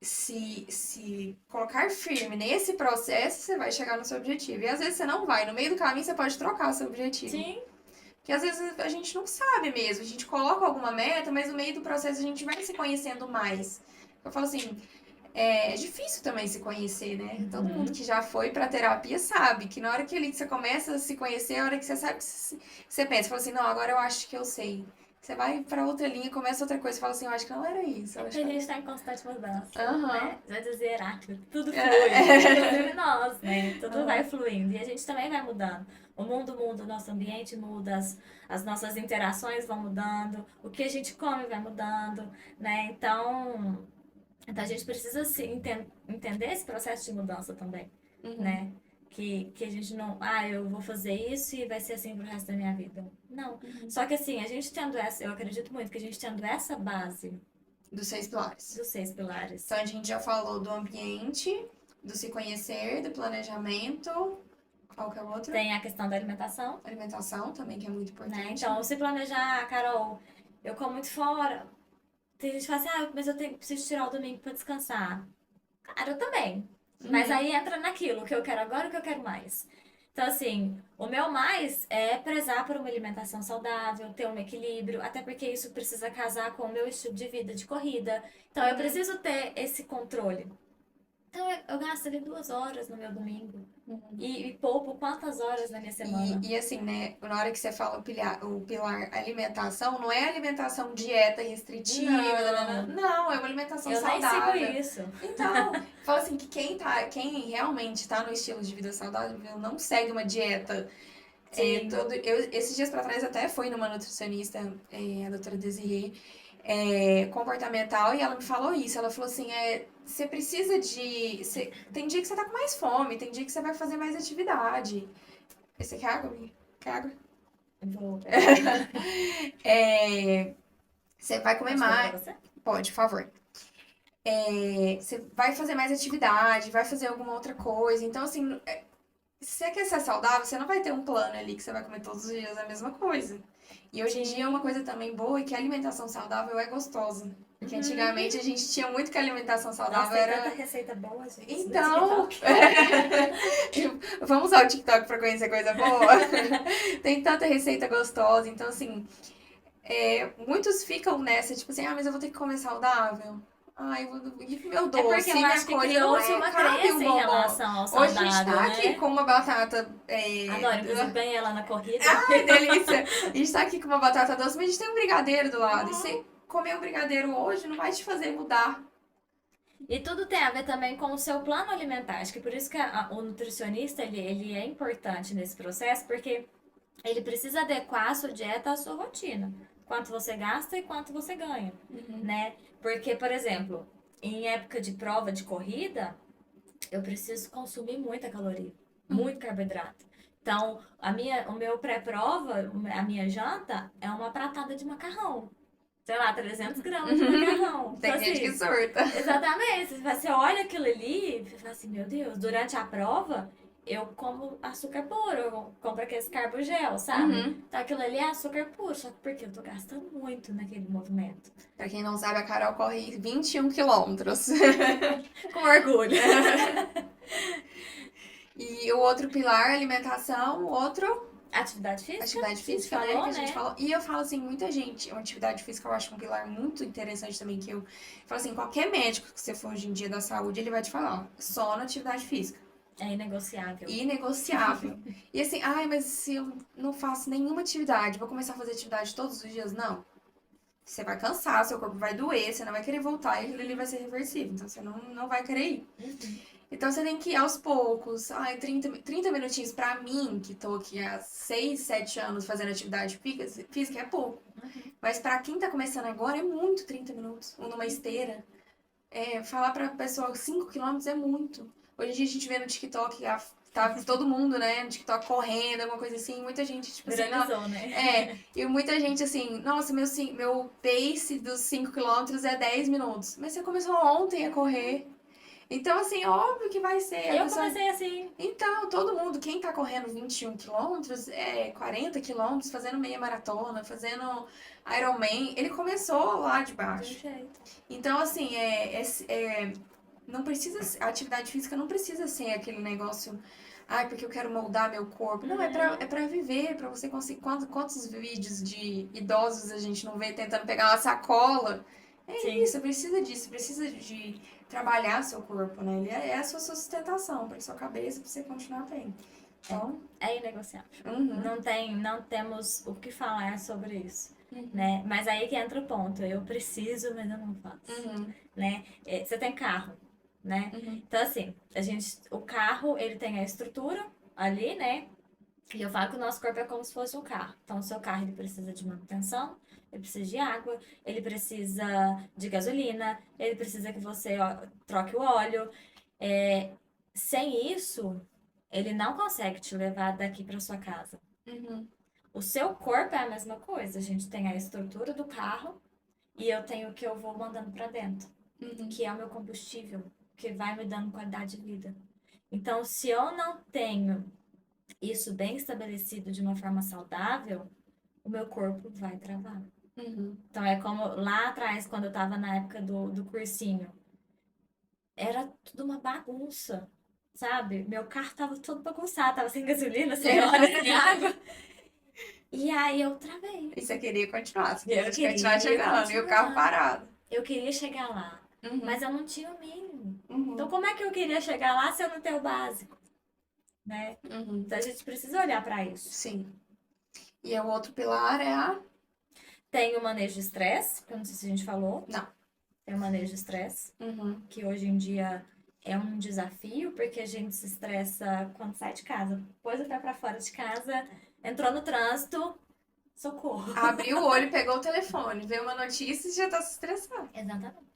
se colocar firme nesse processo, você vai chegar no seu objetivo. E às vezes você não vai. No meio do caminho você pode trocar o seu objetivo. Sim. Porque às vezes a gente não sabe mesmo. A gente coloca alguma meta, mas no meio do processo a gente vai se conhecendo mais. Eu falo assim, é difícil também se conhecer, né? Todo mundo que já foi pra terapia sabe que na hora que você começa a se conhecer, é a hora que você sabe, você pensa, fala assim, não, agora eu acho que eu sei. Você vai pra outra linha, começa outra coisa e fala assim, eu acho que não era isso. É porque a gente tá em constante mudança, Uhum. né? Vai dizer Heráclito, tudo flui, inclusive nós, né? Tudo vai fluindo e a gente também vai mudando. O mundo muda, o nosso ambiente muda, as nossas interações vão mudando, o que a gente come vai mudando, né? Então a gente precisa entender esse processo de mudança também, né? Que a gente não, eu vou fazer isso e vai ser assim pro resto da minha vida. Não. Só que assim, a gente tendo eu acredito muito que a gente tendo essa base dos 6 pilares. Dos 6 pilares. Então a gente já falou do ambiente, do se conhecer, do planejamento. Qual que é o outro? Tem a questão da alimentação. Alimentação também, que é muito importante. Né? Então, se planejar, Carol, eu como muito fora. Tem gente que fala assim, mas eu preciso tirar o domingo pra descansar. Cara, eu também. Mas aí entra naquilo, o que eu quero agora e o que eu quero mais. Então, assim, o meu mais é prezar por uma alimentação saudável, ter um equilíbrio, até porque isso precisa casar com o meu estilo de vida, de corrida. Então, eu preciso ter esse controle. Então, eu gasto ali 2 horas no meu domingo. E poupo quantas horas na minha semana. E assim, né, na hora que você fala o pilar alimentação, não é alimentação dieta restritiva. Não, é uma alimentação saudável. Eu nem sigo isso. Então, fala assim, que quem realmente tá no estilo de vida saudável não segue uma dieta. Esses dias pra trás até fui numa nutricionista, a doutora Desirê, comportamental, e ela me falou isso. Ela falou assim, você precisa tem dia que você tá com mais fome, tem dia que você vai fazer mais atividade. Você quer água, amiga? Quer água? Vou. Você vai comer mais. Pode, por favor. Você vai fazer mais atividade, vai fazer alguma outra coisa. Então, assim, se você quer ser saudável, você não vai ter um plano ali que você vai comer todos os dias a mesma coisa. E hoje em dia uma coisa também boa é que a alimentação saudável é gostosa. Porque antigamente a gente tinha muito que a alimentação saudável era... Tem tanta receita boa, gente. Então, vamos usar o TikTok pra conhecer coisa boa. Tem tanta receita gostosa. Então, assim, muitos ficam nessa, tipo assim, mas eu vou ter que comer saudável. Eu vou meu doce, porque eu acho que criou-se uma crença em relação ao saudável, hoje a gente tá aqui com uma batata... Adoro, inclusive ganhei ela na corrida. Ai, delícia! A gente tá aqui com uma batata doce, mas a gente tem um brigadeiro do lado. comer um brigadeiro hoje não vai te fazer mudar. E tudo tem a ver também com o seu plano alimentar. Acho que por isso que o nutricionista, ele é importante nesse processo, porque ele precisa adequar a sua dieta à sua rotina. Quanto você gasta e quanto você ganha, né? Porque, por exemplo, em época de prova de corrida, eu preciso consumir muita caloria, muito carboidrato. Então, o meu pré-prova, a minha janta é uma pratada de macarrão. Sei lá, 300 gramas de macarrão. Tem Então, gente que assim, surta. exatamente. Você olha aquilo ali e fala assim, meu Deus, durante a prova eu como açúcar puro, eu compro aqueles carbogel, sabe? Então aquilo ali é açúcar puro, só que porque eu tô gastando muito naquele movimento. Pra quem não sabe, a Carol corre 21 quilômetros. Com orgulho. E o outro pilar, alimentação, o outro, Atividade física? atividade física, a gente né? falou, Que a gente né? falou. E eu falo assim, muita gente, uma atividade física eu acho um pilar muito interessante também, que eu falo assim, qualquer médico que você for hoje em dia da saúde, ele vai te falar, ó, só na atividade física. É inegociável. Inegociável. E assim, ai, mas se eu não faço nenhuma atividade, vou começar a fazer atividade todos os dias? Não. Você vai cansar, seu corpo vai doer, você não vai querer voltar e aquilo ali vai ser reversível. Então você não vai querer ir. Então você tem que ir aos poucos. Ai, 30 minutinhos pra mim, que tô aqui há 6, 7 anos fazendo atividade física, é pouco. Mas pra quem tá começando agora é muito 30 minutos. Ou numa esteira. Falar pra pessoa 5 quilômetros é muito. Hoje em dia a gente vê no TikTok, tá todo mundo, né, no TikTok correndo, alguma coisa assim. Muita gente, tipo assim, Viralizou, né? e muita gente assim, nossa, meu pace dos 5 quilômetros é 10 minutos. Mas você começou ontem a correr. Então, assim, óbvio que vai ser. A Eu pessoa... comecei assim. Então, todo mundo, quem tá correndo 21 quilômetros, 40 quilômetros, fazendo meia maratona, fazendo Ironman, ele começou lá de Do baixo. jeito. Então, assim, não precisa, a atividade física não precisa ser aquele negócio, porque eu quero moldar meu corpo. Não, é pra viver, pra você conseguir. Quantos vídeos de idosos a gente não vê tentando pegar uma sacola? Sim. Isso, precisa disso, precisa de trabalhar seu corpo, né? Ele é a sua sustentação, pra sua cabeça, pra você continuar bem. Então, É inegociável. uhum, Não temos o que falar sobre isso, uhum, né? Mas aí que entra o ponto. Eu preciso, mas eu não faço, uhum, né? Você tem carro, né? uhum, Então, assim, o carro, ele tem a estrutura ali, né? E eu falo que o nosso corpo é como se fosse um carro. Então, o seu carro, ele precisa de manutenção, ele precisa de água, ele precisa de gasolina, ele precisa que você troque o óleo. Sem isso, ele não consegue te levar daqui para sua casa. uhum, O seu corpo é a mesma coisa. A gente tem a estrutura do carro e eu tenho o que eu vou mandando para dentro, uhum, que é o meu combustível, que vai me dando qualidade de vida. Então, se eu não tenho isso bem estabelecido de uma forma saudável, o meu corpo vai travar. uhum. Então, é como lá atrás, quando eu tava na época do cursinho, era tudo uma bagunça, sabe? Meu carro tava todo bagunçado, tava sem gasolina, sem óleo, sem água. E aí eu travei. E você queria continuar, você Eu queria continuar queria chegando, e o carro continuar. parado. Eu queria chegar lá, Uhum, mas eu não tinha o mínimo. Então, uhum, como é que eu queria chegar lá se eu não tenho o básico, né? uhum. Então, a gente precisa olhar para isso. Sim. E o outro pilar é a. Tem o manejo de estresse, que eu não sei se a gente falou. Não. Tem o manejo de estresse, Uhum. que hoje em dia é um desafio, porque a gente se estressa quando sai de casa. Pôs o pé pra fora de casa, entrou no trânsito, socorro. Abriu o olho, pegou o telefone, vê uma notícia e já tá se estressando. Exatamente.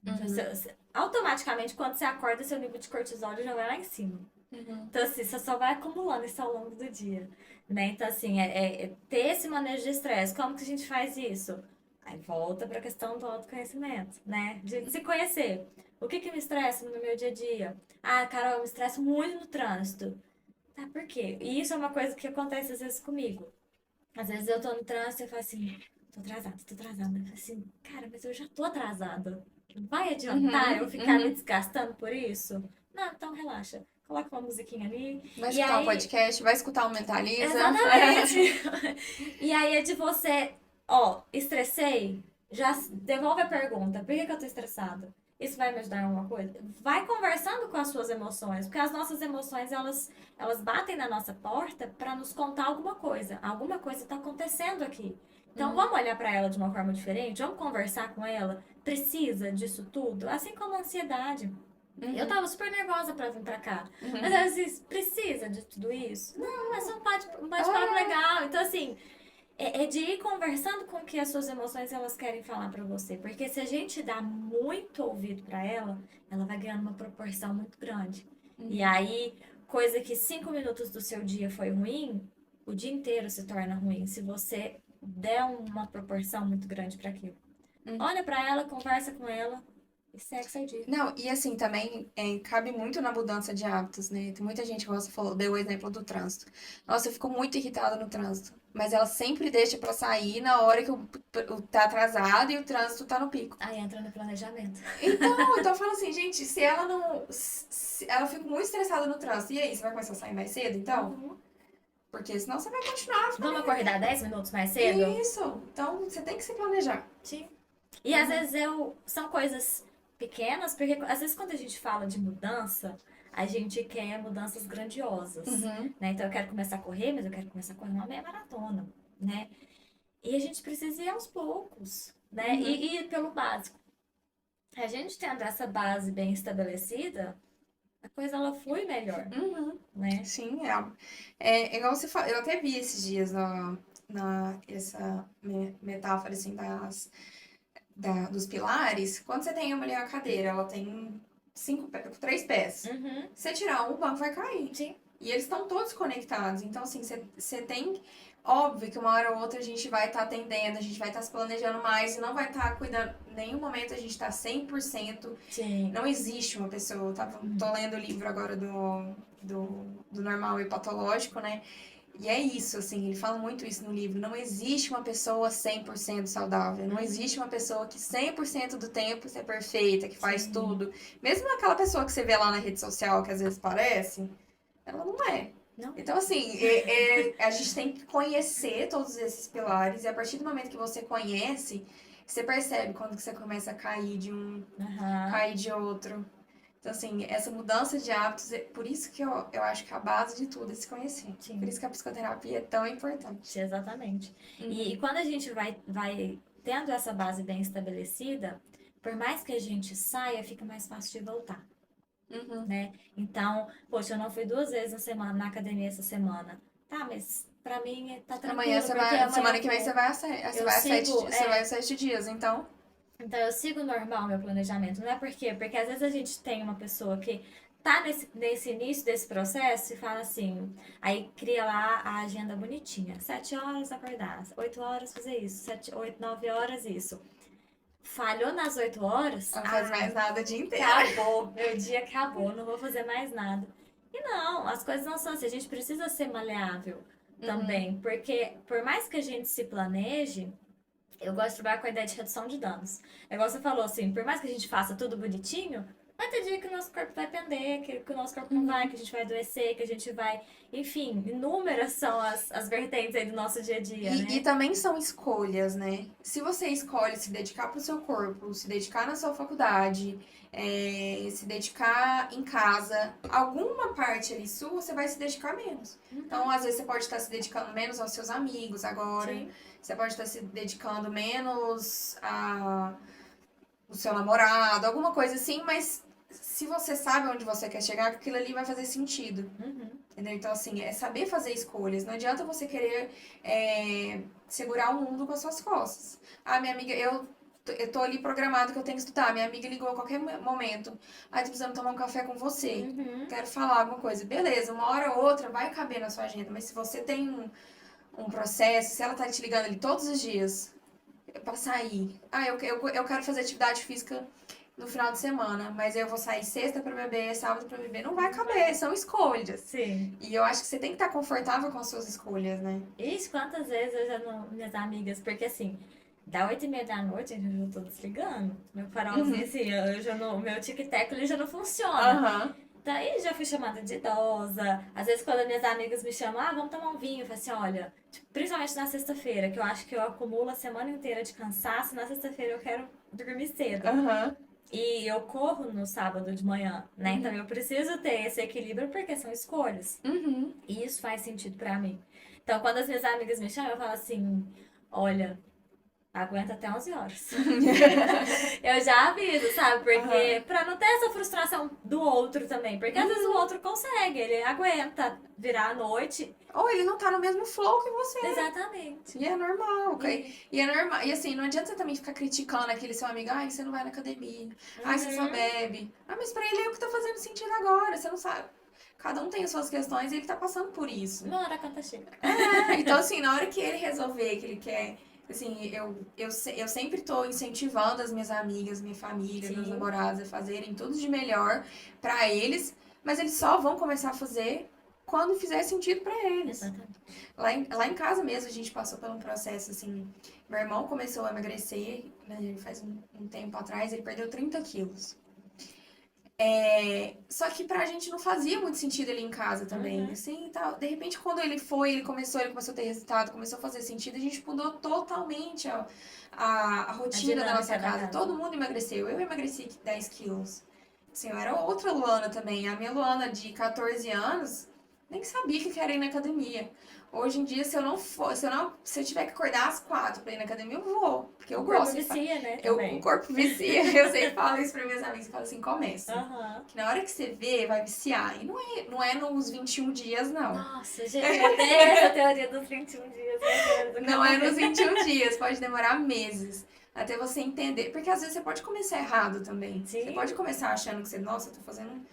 Uhum. Automaticamente, quando você acorda, seu nível de cortisol já vai lá em cima. Uhum. Então, assim, você só vai acumulando isso ao longo do dia, né? Então, assim, ter esse manejo de estresse. Como que a gente faz isso? Aí volta para a questão do autoconhecimento, né? De se conhecer. O que que me estressa no meu dia a dia? Ah, Carol, eu me estresso muito no trânsito. Tá, por quê? E isso é uma coisa que acontece às vezes comigo. Às vezes eu tô no trânsito e eu falo assim, tô atrasada, tô atrasada. Eu falo assim, cara, mas eu já tô atrasada. Vai adiantar eu ficar me desgastando por isso? Não, então relaxa. Coloca uma musiquinha ali. Vai E escutar um aí, podcast, vai escutar um Mentaliza. exatamente. E aí é de você, estressei, já devolve a pergunta, por que que eu tô estressada? Isso vai me ajudar em alguma coisa? Vai conversando com as suas emoções, porque as nossas emoções, elas batem na nossa porta para nos contar alguma coisa. Alguma coisa tá acontecendo aqui. Então, vamos olhar para ela de uma forma diferente? Vamos conversar com ela? Precisa disso tudo? Assim como a ansiedade. Eu tava super nervosa pra vir pra cá. Mas às vezes, precisa de tudo isso? Não, é só um bate-papo legal. Então, assim, é de ir conversando com o que as suas emoções elas querem falar pra você. Porque se a gente dá muito ouvido pra ela, ela vai ganhando uma proporção muito grande. E aí, coisa que 5 minutos do seu dia foi ruim, o dia inteiro se torna ruim. Se você der uma proporção muito grande pra aquilo. Olha pra ela, conversa com ela e segue seu dia. Não, e assim, também cabe muito na mudança de hábitos, né? Tem muita gente, como você falou, deu o exemplo do trânsito. Nossa, eu fico muito irritada no trânsito. Mas ela sempre deixa pra sair na hora que tá atrasado e o trânsito tá no pico. Aí entra no planejamento. Então eu falo assim, gente, se ela não. Se ela fica muito estressada no trânsito, e aí, você vai começar a sair mais cedo, então? Porque senão você vai continuar. Vamos acordar 10 minutos mais cedo? Isso. Então você tem que se planejar. Sim. E às vezes são coisas pequenas, porque às vezes quando a gente fala de mudança, a gente quer mudanças grandiosas, né? Então eu quero começar a correr, mas eu quero começar a correr uma meia maratona, né? E a gente precisa ir aos poucos, né? E ir pelo básico. A gente tendo essa base bem estabelecida, a coisa ela flui melhor, né? Sim, igual você falou. Eu até vi esses dias essa metáfora assim dos pilares. Quando você tem uma cadeira, ela tem 3 pés. Se você tirar um, o banco vai cair. Sim. E eles estão todos conectados. Então, assim, você tem. Óbvio que uma hora ou outra a gente vai estar atendendo, a gente vai estar se planejando mais e não vai estar cuidando. Em nenhum momento a gente está 100%. Sim. Não existe uma pessoa. Tô lendo o livro agora do normal e patológico, né? E é isso, assim, ele fala muito isso no livro. Não existe uma pessoa 100% saudável. Não existe uma pessoa que 100% do tempo é perfeita, que faz tudo. Mesmo aquela pessoa que você vê lá na rede social, que às vezes parece, ela não é. Não. Então, assim, a gente tem que conhecer todos esses pilares. E a partir do momento que você conhece, você percebe quando que você começa a cair de um, cair de outro. Então, assim, essa mudança de hábitos, por isso que eu acho que a base de tudo é se conhecer. Sim. Por isso que a psicoterapia é tão importante. Exatamente. E quando a gente vai tendo essa base bem estabelecida, por mais que a gente saia, fica mais fácil de voltar, né? Então, poxa, eu não fui 2 vezes na semana na academia essa semana. Tá, mas pra mim tá tranquilo, Amanhã você porque vai, amanhã semana que vem eu você vai a 7 dias, então. Então eu sigo normal meu planejamento. Não é por quê? Porque às vezes a gente tem uma pessoa que tá nesse início desse processo e fala assim, aí cria lá a agenda bonitinha. 7 horas acordar, 8 horas fazer isso, 7, 8, 9 horas isso. Falhou nas 8 horas, Não faz mais nada o dia inteiro. acabou, meu dia acabou, não vou fazer mais nada. E não, as coisas não são assim, a gente precisa ser maleável também, porque por mais que a gente se planeje, eu gosto de trabalhar com a ideia de redução de danos. É igual você falou, assim, por mais que a gente faça tudo bonitinho, vai ter dia que o nosso corpo vai pender, que o nosso corpo não vai, que a gente vai adoecer, que a gente vai... Enfim, inúmeras são as vertentes aí do nosso dia a dia, né? E também são escolhas, né? Se você escolhe se dedicar pro seu corpo, se dedicar na sua faculdade, se dedicar em casa, alguma parte ali sua, você vai se dedicar menos. Então, às vezes, você pode estar se dedicando menos aos seus amigos agora. Sim. Você pode estar se dedicando menos ao seu namorado, alguma coisa assim, mas se você sabe onde você quer chegar, aquilo ali vai fazer sentido. Entendeu? Então, assim, é saber fazer escolhas. Não adianta você querer segurar o mundo com as suas costas. Ah, minha amiga, eu tô ali programado que eu tenho que estudar. Minha amiga ligou a qualquer momento. Ah, tô precisando tomar um café com você. Quero falar alguma coisa. Beleza, uma hora ou outra vai caber na sua agenda. Mas se você tem um processo, se ela tá te ligando ali todos os dias pra sair. Ah, eu quero fazer atividade física no final de semana, mas eu vou sair sexta pra beber, sábado pra beber. Não vai caber, são escolhas. Sim. E eu acho que você tem que estar confortável com as suas escolhas, né? Ixi, quantas vezes eu já não... Minhas amigas... Porque assim... Da 8h30 da noite, eu já tô desligando. Meu farolzinho, assim, eu já não, meu tic-tac ele já não funciona. Daí já fui chamada de idosa. Às vezes, quando minhas amigas me chamam, vamos tomar um vinho. Eu falo assim, olha, tipo, principalmente na sexta-feira, que eu acho que eu acumulo a semana inteira de cansaço. Na sexta-feira eu quero dormir cedo. E eu corro no sábado de manhã, né? Então eu preciso ter esse equilíbrio porque são escolhas. E isso faz sentido pra mim. Então, quando as minhas amigas me chamam, eu falo assim, Olha, aguenta até 11 horas. Eu já aviso, sabe? Porque pra não ter essa frustração do outro também. Porque às vezes o outro consegue, ele aguenta virar à noite. Ou ele não tá no mesmo flow que você. Exatamente. E é normal, ok? E é normal. E assim, não adianta você também ficar criticando aquele seu amigo. Ai, você não vai na academia. Ai, você só bebe. Ah, mas pra ele é o que tá fazendo sentido agora. Você não sabe. Cada um tem as suas questões e ele tá passando por isso. Uma hora a conta chega. Então, assim, na hora que ele resolver que ele quer. Assim, eu sempre tô incentivando as minhas amigas, minha família, meus Sim. namorados a fazerem tudo de melhor pra eles. Mas eles só vão começar a fazer quando fizer sentido pra eles. Exatamente. Lá em casa mesmo, a gente passou por um processo, assim... Meu irmão começou a emagrecer, né, faz um tempo atrás, ele perdeu 30 quilos. Só que pra gente não fazia muito sentido ele em casa também, assim, e tal. De repente, quando ele começou a ter resultado, começou a fazer sentido, a gente mudou totalmente a rotina da nossa dinâmica da casa. casa. Todo mundo emagreceu. Eu emagreci 10 quilos. Assim, eu era outra Luana também. A minha Luana de 14 anos nem sabia que era ir na academia. Hoje em dia, se eu não for, se eu tiver que acordar às 4 pra ir na academia, eu vou. Porque eu O corpo gosto de vicia, né, o também. corpo vicia. Eu sempre falo isso para meus amigos. Eu falo assim, começa. Aham. Que na hora que você vê, vai viciar. E não é nos 21 dias, não. Nossa, gente, eu odeio essa teoria dos 21 dias. Meu Deus, Não é nos 21 dias. Pode demorar meses. Até você entender. Porque às vezes você pode começar errado também. Sim. Você pode começar achando que você, nossa, eu tô fazendo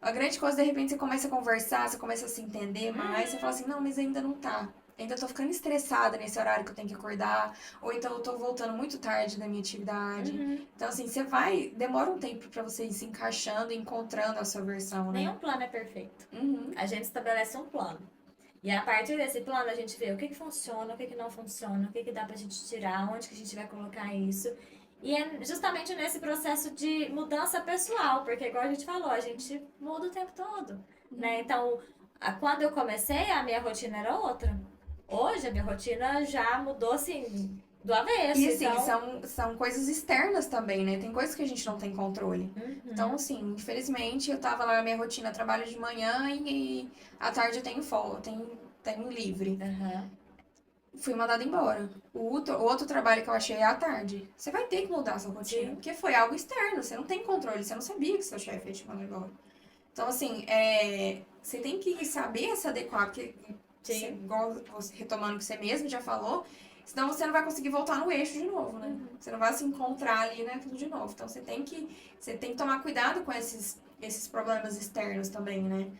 uma grande coisa. De repente você começa a conversar, você começa a se entender mais. Você fala assim, não, mas ainda não tá. Ainda tô ficando estressada nesse horário que eu tenho que acordar. Ou então eu tô voltando muito tarde da minha atividade. Então, assim, você vai. Demora um tempo pra você ir se encaixando e encontrando a sua versão, né? Nenhum plano é perfeito. Uhum. A gente estabelece um plano. E a partir desse plano a gente vê o que funciona, o que não funciona, o que dá pra gente tirar, onde que a gente vai colocar isso. E é justamente nesse processo de mudança pessoal, porque igual a gente falou, a gente muda o tempo todo, né? Então, quando eu comecei, a minha rotina era outra. Hoje a minha rotina já mudou assim do avesso. E assim, Então, são coisas externas também, né? Tem coisas que a gente não tem controle. Então, assim, infelizmente, eu tava lá na minha rotina, trabalho de manhã e à tarde eu tenho folga, tenho livre. Fui mandada embora. O outro trabalho que eu achei é à tarde. Você vai ter que mudar a sua rotina, Sim. porque foi algo externo, você não tem controle, você não sabia que seu chefe ia te mandar embora. Então, assim, você tem que saber se adequar, porque, Sim. igual retomando o que você mesmo já falou, senão você não vai conseguir voltar no eixo de novo, né? Você não vai se encontrar ali naquilo de novo. Então, você tem que tomar cuidado com esses problemas externos também, né?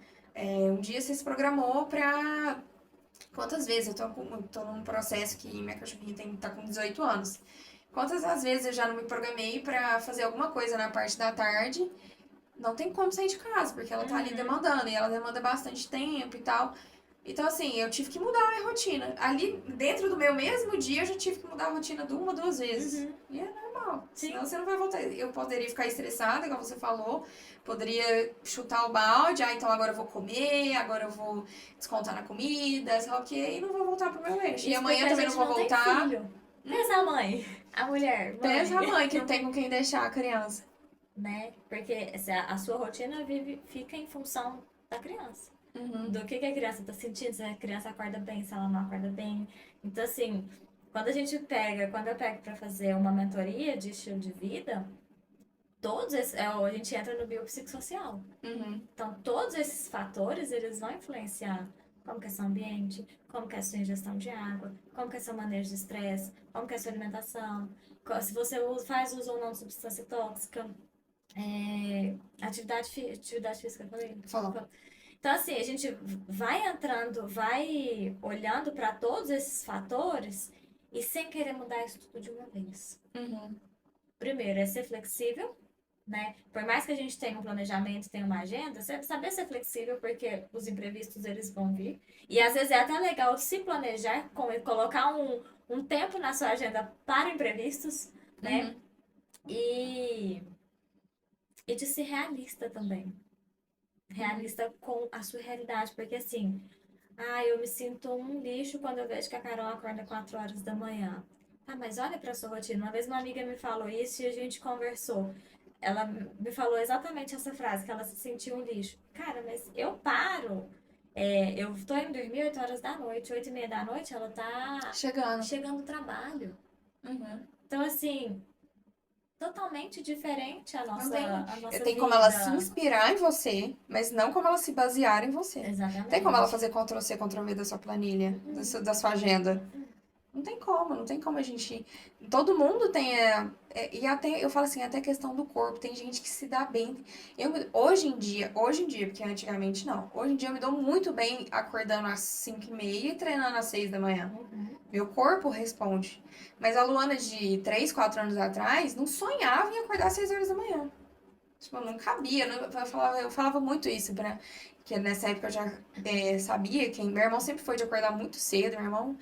Um dia você se programou pra... Quantas vezes eu tô num processo que minha cachorrinha tá com 18 anos. Quantas as vezes eu já não me programei pra fazer alguma coisa na parte da tarde, não tem como sair de casa, porque ela tá ali demandando, e ela demanda bastante tempo e tal. Então, assim, eu tive que mudar a minha rotina. Ali, dentro do meu mesmo dia, eu já tive que mudar a rotina de uma, duas vezes. E é normal. Sim. Senão você não vai voltar. Eu poderia ficar estressada, igual você falou. Poderia chutar o balde. Ah, então agora eu vou comer, agora eu vou descontar na comida, sei lá o quê, e não vou voltar pro meu eixo. E Isso amanhã porque a também gente não vou não tem voltar. filho. Pensa a mãe, a mulher, mãe. Pensa a mãe que não tem com quem deixar a criança. Né? Porque a sua rotina fica em função da criança. Do que a criança tá sentindo, se a criança acorda bem, se ela não acorda bem. Então, assim, quando eu pego pra fazer uma mentoria de estilo de vida, a gente entra no biopsicossocial. Então, todos esses fatores, eles vão influenciar como que é seu ambiente, como que é a sua ingestão de água, como que é seu manejo de estresse, como que é a sua alimentação, se você faz uso ou não de substância tóxica, atividade física, eu falei? Falou. Então, assim, a gente vai entrando, vai olhando para todos esses fatores e sem querer mudar isso tudo de uma vez. Primeiro, é ser flexível, né? Por mais que a gente tenha um planejamento, tenha uma agenda, saber ser flexível, porque os imprevistos, eles vão vir. E às vezes é até legal se planejar, colocar um tempo na sua agenda para imprevistos, né? E de ser realista também. Realista com a sua realidade, porque assim, eu me sinto um lixo quando eu vejo que a Carol acorda 4 horas da manhã. Mas olha pra sua rotina. Uma vez uma amiga me falou isso e a gente conversou. Ela me falou exatamente essa frase, que ela se sentiu um lixo. Cara, mas eu paro Eu tô indo dormir 8 horas da noite, 8h30 da noite, ela tá Chegando. chegando do trabalho. Uhum. Então, assim, totalmente diferente Não tem, a nossa tem como ela se vida. inspirar em você, mas não como ela se basear em você. Tem como ela Exatamente. fazer Ctrl+C, Ctrl+V da sua planilha, Uhum. da sua agenda. Não tem como a gente. Todo mundo tem. E até, eu falo assim, até questão do corpo. Tem gente que se dá bem. Hoje em dia, porque antigamente não. Hoje em dia eu me dou muito bem acordando às 5h30 e treinando às 6 da manhã. Uhum. Meu corpo responde. Mas a Luana de 3 4 anos atrás não sonhava em acordar às 6 horas da manhã. Tipo, não cabia. Eu falava muito isso, que nessa época eu já sabia que meu irmão sempre foi de acordar muito cedo. Meu irmão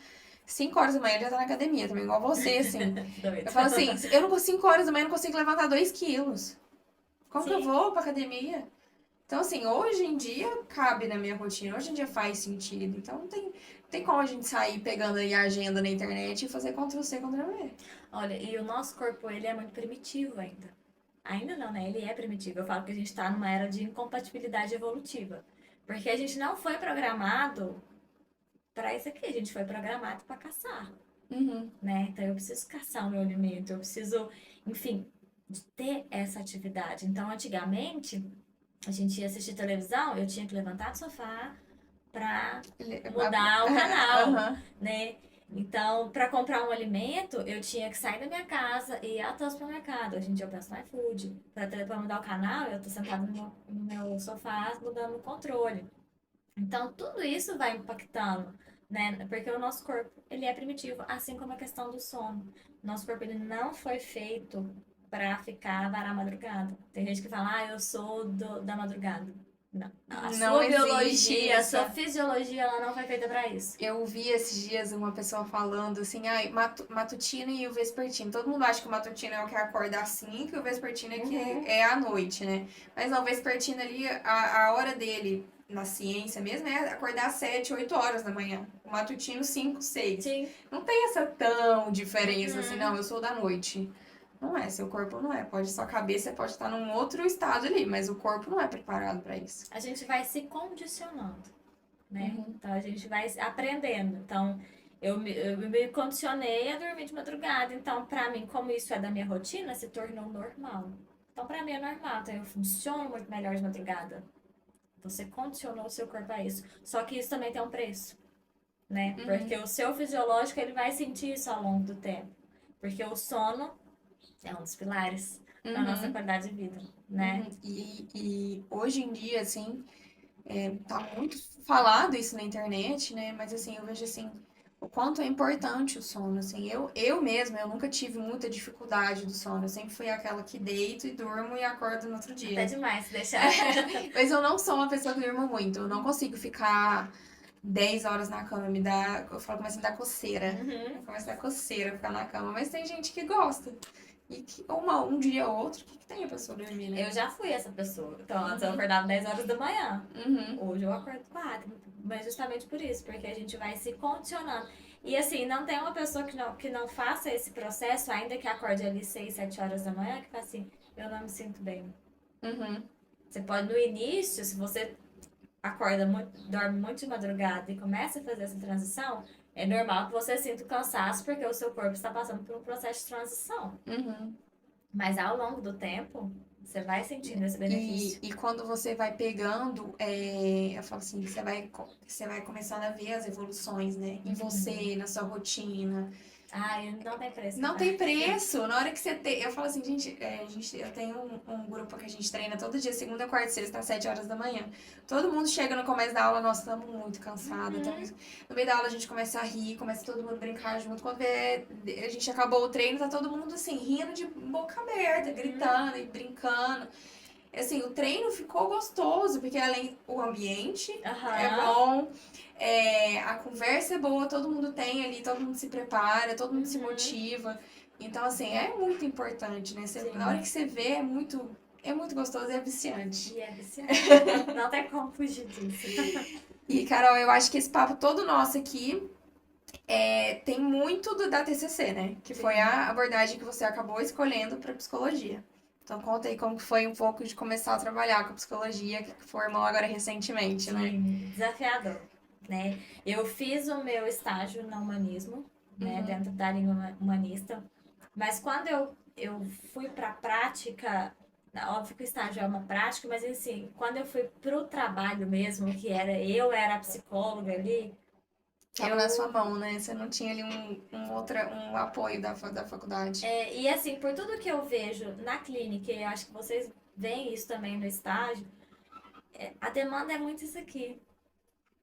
5 horas da manhã ele já tá na academia também, igual você, assim. Doido. Eu falo assim, eu não consigo 5 horas da manhã, eu não consigo levantar 2 quilos. Como que eu Sim. vou pra academia? Então, assim, hoje em dia cabe na minha rotina, hoje em dia faz sentido. Então, não tem como a gente sair pegando aí a agenda na internet e fazer Ctrl+C, Ctrl+V. Olha, e o nosso corpo, ele é muito primitivo ainda. Ainda não, né? Ele é primitivo. Eu falo que a gente tá numa era de incompatibilidade evolutiva. Porque a gente não foi programado para isso aqui, a gente foi programado para caçar, Uhum, né? Então eu preciso caçar o meu alimento, eu preciso, enfim, de ter essa atividade. Então, antigamente, a gente ia assistir televisão, eu tinha que levantar do sofá para mudar o canal, Aham. né? Então, para comprar um alimento, eu tinha que sair da minha casa e ir até o supermercado. Hoje em dia eu peço no iFood. Para mudar o canal, eu tô sentada no meu sofá, mudando o controle. Então, tudo isso vai impactando, né? Porque o nosso corpo, ele é primitivo, assim como a questão do sono. Nosso corpo, ele não foi feito para ficar varar a madrugada. Tem gente que fala, eu sou da madrugada. Não. A Não sua existe biologia, a isso. sua fisiologia, ela não foi feita para isso. Eu vi esses dias uma pessoa falando assim, matutino e o vespertino. Todo mundo acha que o matutino é o que acorda às 5 e o vespertino é que Uhum. é à noite, né? Mas não, o vespertino ali, a hora dele na ciência mesmo é acordar às 7, 8 horas da manhã. O matutino 5, 6. Sim. Não tem essa tão diferença assim, não, Uhum. eu sou da noite. Não é, seu corpo não é. Sua cabeça pode estar num outro estado ali, mas o corpo não é preparado para isso. A gente vai se condicionando, né? Uhum, Então a gente vai aprendendo. Então eu me condicionei a dormir de madrugada. Então, pra mim, como isso é da minha rotina, se tornou normal. Então, pra mim é normal. Então, eu funciono muito melhor de madrugada. Você condicionou o seu corpo a isso. Só que isso também tem um preço, né? Porque uhum, o seu fisiológico ele vai sentir isso ao longo do tempo. Porque o sono é um dos pilares da nossa uhum. qualidade de vida, né? Uhum. E hoje em dia, assim, tá muito falado isso na internet, né? Mas assim, eu vejo assim, o quanto é importante o sono, assim. Eu mesma, eu nunca tive muita dificuldade do sono. Eu sempre fui aquela que deito e durmo e acordo no outro Até dia. demais se deixar. Mas eu não sou uma pessoa que durma muito. Eu não consigo ficar 10 horas na cama. Eu falo, começa a me dar coceira. Uhum. Começa a dar coceira ficar na cama. Mas tem gente que gosta. E que um dia ou outro, que tem a pessoa dormir, né? Eu já fui essa pessoa. Então, antes eu Uhum, acordava 10 horas da manhã. uhum. Hoje eu acordo 4. Mas justamente por isso, porque a gente vai se condicionando. E assim, não tem uma pessoa que não faça esse processo, ainda que acorde ali 6, 7 horas da manhã, que fala assim, eu não me sinto bem. Uhum, Você pode, no início, se você acorda muito, dorme muito de madrugada e começa a fazer essa transição, é normal que você sinta o cansaço, porque o seu corpo está passando por um processo de transição. uhum. Mas ao longo do tempo, você vai sentindo esse benefício. E quando você vai pegando, eu falo assim, você vai começando a ver as evoluções, né? Em Uhum. você, na sua rotina. Ai, não tem preço Não comparar. tem preço. Na hora que você tem. Eu falo assim, gente, eu tenho um grupo que a gente treina todo dia, segunda, quarta e sexta, às 7 horas da manhã. Todo mundo chega no começo da aula, nossa, estamos muito cansados. Uhum. No meio da aula a gente começa a rir, começa todo mundo a brincar junto. Quando a gente acabou o treino, tá todo mundo assim, rindo de boca aberta, Uhum. gritando e brincando. Assim, o treino ficou gostoso, porque além o ambiente é Aham. bom, a conversa é boa, todo mundo tem ali, todo mundo se prepara, todo mundo se Uhum. motiva. Então, assim, é muito importante, né? Na hora Sim. que você vê, é muito gostoso e é viciante. E é viciante. Não tem como fugir disso. E, Carol, eu acho que esse papo todo nosso aqui tem muito da TCC, né? Que foi Sim. a abordagem que você acabou escolhendo para psicologia. Então conta aí como que foi um pouco de começar a trabalhar com psicologia, que formou agora recentemente, né? Sim, desafiador, né? Eu fiz o meu estágio no humanismo, né, Uhum, dentro da língua humanista, mas quando eu fui para a prática, óbvio que o estágio é uma prática, mas assim, quando eu fui para o trabalho mesmo, que era eu era a psicóloga ali, tava na sua eu mão, né? Você não tinha ali um apoio da faculdade. e assim, por tudo que eu vejo na clínica, e eu acho que vocês veem isso também no estágio, a demanda é muito isso aqui.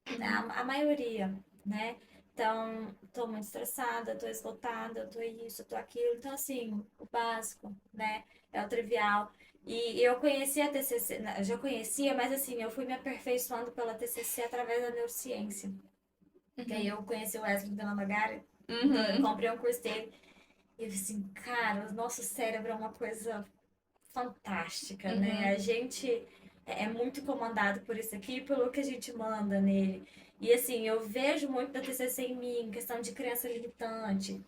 Uhum, A maioria, né? Então, tô muito estressada, tô esgotada, tô isso, tô aquilo. Então, assim, o básico, né? É o trivial. E eu conhecia a TCC, eu já conhecia, mas assim, eu fui me aperfeiçoando pela TCC através da neurociência. Que aí uhum, eu conheci o Wesley Della Magari, eu uhum, comprei um curso dele. E eu falei assim, cara, o nosso cérebro é uma coisa fantástica, né? uhum, A gente é muito comandado por isso aqui, pelo que a gente manda nele. E assim, eu vejo muito da TCC em mim, questão de crença limitante.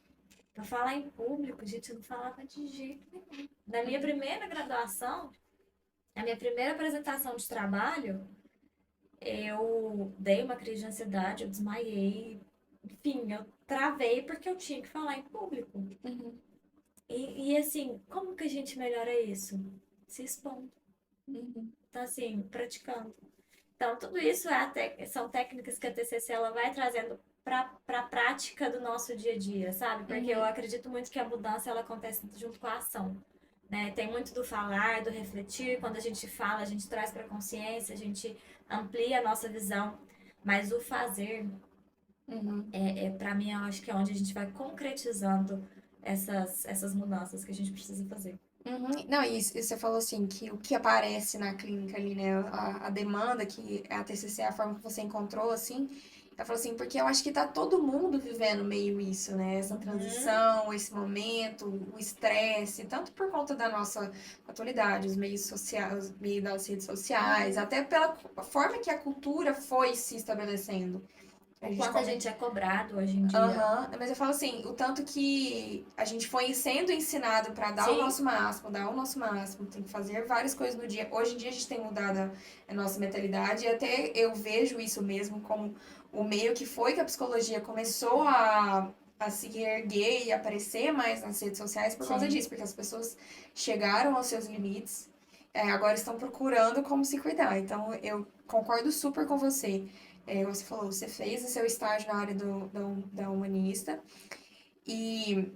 Pra falar em público, gente, eu não falava de jeito nenhum. Na minha primeira graduação, a minha primeira apresentação de trabalho, eu dei uma crise de ansiedade, eu desmaiei. Enfim, eu travei porque eu tinha que falar em público. uhum, E assim, como que a gente melhora isso? Se expondo. uhum, Então, assim, praticando. Então, tudo isso são técnicas que a TCC ela vai trazendo para a prática do nosso dia a dia, sabe? Porque eu uhum, acredito muito que a mudança ela acontece junto com a ação. Né? Tem muito do falar, do refletir. Quando a gente fala, a gente traz para a consciência, a gente amplia a nossa visão. Mas o fazer, uhum. para mim, eu acho que é onde a gente vai concretizando essas mudanças que a gente precisa fazer. Uhum. Não, e você falou assim, que o que aparece na clínica ali, né, a demanda que a TCC é a forma que você encontrou, assim, eu falo assim, porque eu acho que tá todo mundo vivendo meio isso, né, essa Uhum. transição, esse momento, o estresse, tanto por conta da nossa atualidade, os meios sociais, os meios das redes sociais, Uhum. até pela forma que a cultura foi se estabelecendo. A O gente quanto a come... gente é cobrado hoje em dia. Aham, mas eu falo assim, o tanto que a gente foi sendo ensinado para dar o Sim, nosso máximo, dar o nosso máximo, tem que fazer várias coisas no dia. Hoje em dia a gente tem mudado a nossa mentalidade e até eu vejo isso mesmo como o meio que foi que a psicologia começou a se erguer e aparecer mais nas redes sociais por causa sim. disso, porque as pessoas chegaram aos seus limites, agora estão procurando como se cuidar. Então eu concordo super com você. Você falou, você fez o seu estágio na área da humanista e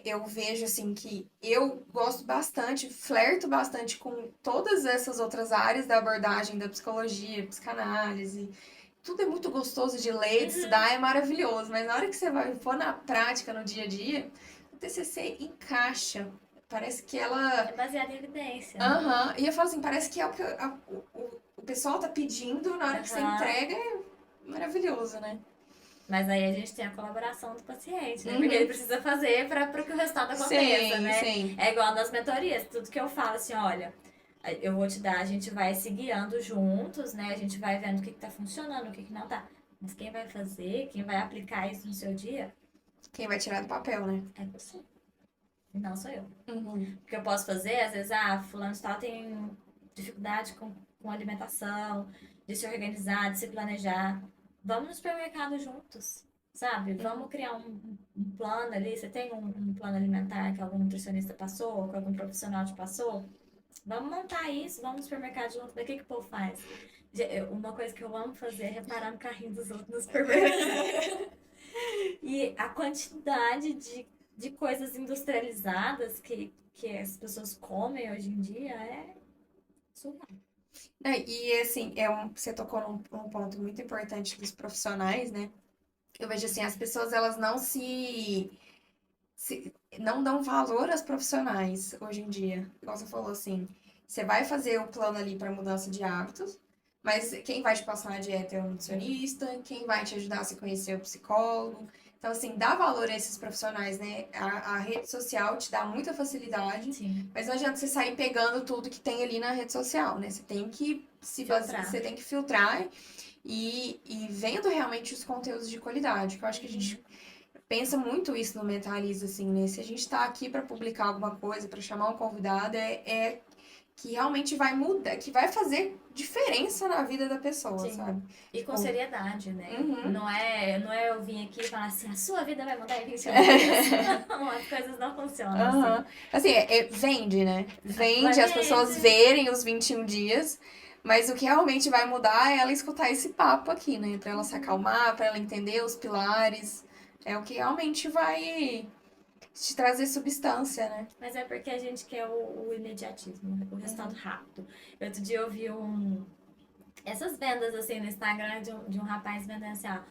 eu vejo assim que eu gosto bastante, flerto bastante com todas essas outras áreas da abordagem da psicologia, psicanálise. Tudo é muito gostoso de ler, de Uhum. estudar, é maravilhoso, mas na hora que você vai pôr na prática, no dia a dia, o TCC encaixa. Parece que ela. É baseado em evidência. Aham, e eu falo assim, parece que é o que o pessoal tá pedindo, na hora que você Aham. entrega, é maravilhoso, né? Mas aí a gente tem a colaboração do paciente, né? Porque ele Uhum. precisa fazer para que o resultado aconteça, Sim, né? sim. É igual nas mentorias. Tudo que eu falo, assim, olha, eu vou te dar, a gente vai se guiando juntos, né? A gente vai vendo o que tá funcionando, o que não tá. Mas quem vai fazer, quem vai aplicar isso no seu dia, Quem vai tirar do papel, né? é você. E não sou eu. Uhum. O que eu posso fazer, às vezes, fulano de tal tem dificuldade com alimentação, de se organizar, de se planejar. Vamos no supermercado juntos, sabe? Vamos Uhum. criar um plano ali. Você tem um plano alimentar que algum nutricionista passou, que algum profissional te passou? Vamos montar isso, vamos no supermercado junto. Mas o que que o povo faz? Uma coisa que eu amo fazer é reparar no carrinho dos outros no supermercado. E a quantidade de coisas industrializadas que as pessoas comem hoje em dia é surreal. E assim, você tocou num ponto muito importante dos profissionais, né? Eu vejo assim, as pessoas elas não dão valor aos profissionais hoje em dia. Igual você falou assim, você vai fazer o plano ali para mudança de hábitos, mas quem vai te passar a dieta é o nutricionista, quem vai te ajudar a se conhecer é o psicólogo. Então, assim, dá valor a esses profissionais, né? A rede social te dá muita facilidade, Sim, mas não adianta você sair pegando tudo que tem ali na rede social, né? Você tem que filtrar. você tem que filtrar e vendo realmente os conteúdos de qualidade, que eu acho que a gente Uhum. pensa muito isso no Mentaliza, assim, né? Se a gente tá aqui para publicar alguma coisa, para chamar um convidado, é que realmente vai mudar, que vai fazer diferença na vida da pessoa, Sim. sabe? E com Tipo, seriedade, né? uhum. Não é eu vir aqui e falar assim, a sua vida vai mudar em 21 dias. Não, as coisas não funcionam assim. Assim, vende, né? Vende as pessoas Vende. verem os 21 dias, mas o que realmente vai mudar é ela escutar esse papo aqui, né? Pra ela se acalmar, pra ela entender os pilares. É o que realmente vai te trazer substância, né? Mas é porque a gente quer o imediatismo, o resultado rápido. Outro dia eu vi essas vendas assim no Instagram de um rapaz vendendo assim, ó,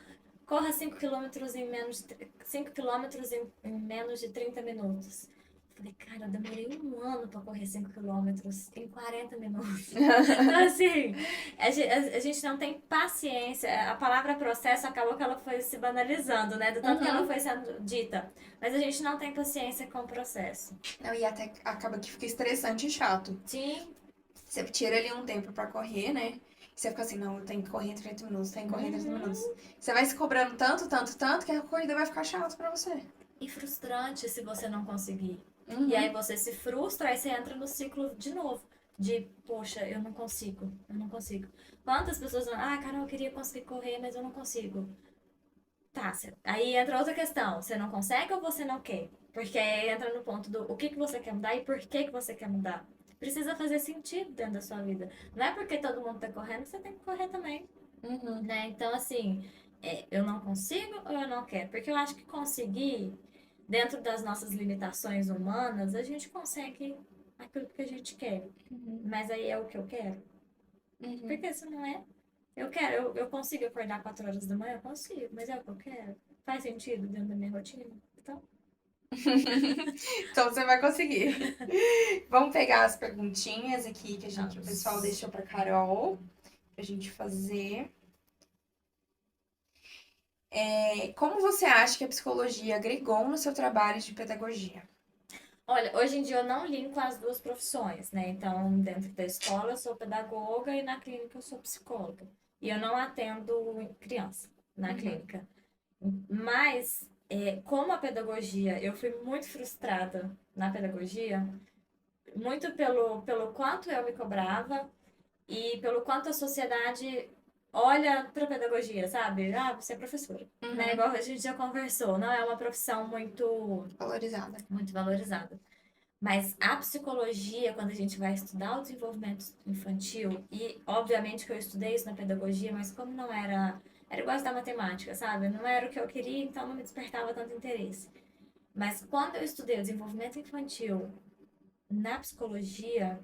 corra 5 km em menos de 5 quilômetros em menos de 30 minutos. Falei, cara, eu demorei um ano pra correr 5 km em 40 minutos. Então, assim, a gente não tem paciência. A palavra processo acabou que ela foi se banalizando, né? Do tanto que ela foi sendo dita. Mas a gente não tem paciência com o processo. Não, e até acaba que fica estressante e chato. Sim. Você tira ali um tempo pra correr, né? E você fica assim, não, eu tenho que correr 30 minutos, tenho que correr 30 minutos. Você vai se cobrando tanto, tanto, tanto, que a corrida vai ficar chata pra você. E frustrante se você não conseguir. Uhum. E aí você se frustra, aí você entra no ciclo de novo. De, poxa, eu não consigo, eu não consigo. Quantas pessoas falam, ah, Carol, eu queria conseguir correr, mas eu não consigo. Tá, aí entra outra questão. Você não consegue ou você não quer? Porque aí entra no ponto do o que que você quer mudar e por que que você quer mudar. Precisa fazer sentido dentro da sua vida. Não é porque todo mundo tá correndo, você tem que correr também. Uhum. Né? Então, assim, eu não consigo ou eu não quero? Porque eu acho que conseguir, dentro das nossas limitações humanas, a gente consegue aquilo que a gente quer. Mas aí é o que eu quero? Porque se não é, eu quero, eu consigo acordar 4 horas da manhã? Eu consigo, mas é o que eu quero? Faz sentido dentro da minha rotina? Então, Então você vai conseguir. Vamos pegar as perguntinhas aqui que o pessoal vamos. deixou pra Carol, pra gente fazer. Como você acha que a psicologia agregou no seu trabalho de pedagogia? Olha, hoje em dia eu não linko as duas profissões, né? Então, dentro da escola eu sou pedagoga e na clínica eu sou psicóloga. E eu não atendo criança na clínica. Mas, como a pedagogia, eu fui muito frustrada na pedagogia, muito pelo quanto eu me cobrava e pelo quanto a sociedade olha para a pedagogia, sabe? Ah, você é professora, né? Igual a gente já conversou, não é uma profissão Valorizada. muito valorizada. Mas a psicologia, quando a gente vai estudar o desenvolvimento infantil, e obviamente que eu estudei isso na pedagogia, mas como não era igual da matemática, sabe? Não era o que eu queria, então não me despertava tanto interesse. Mas quando eu estudei o desenvolvimento infantil na psicologia,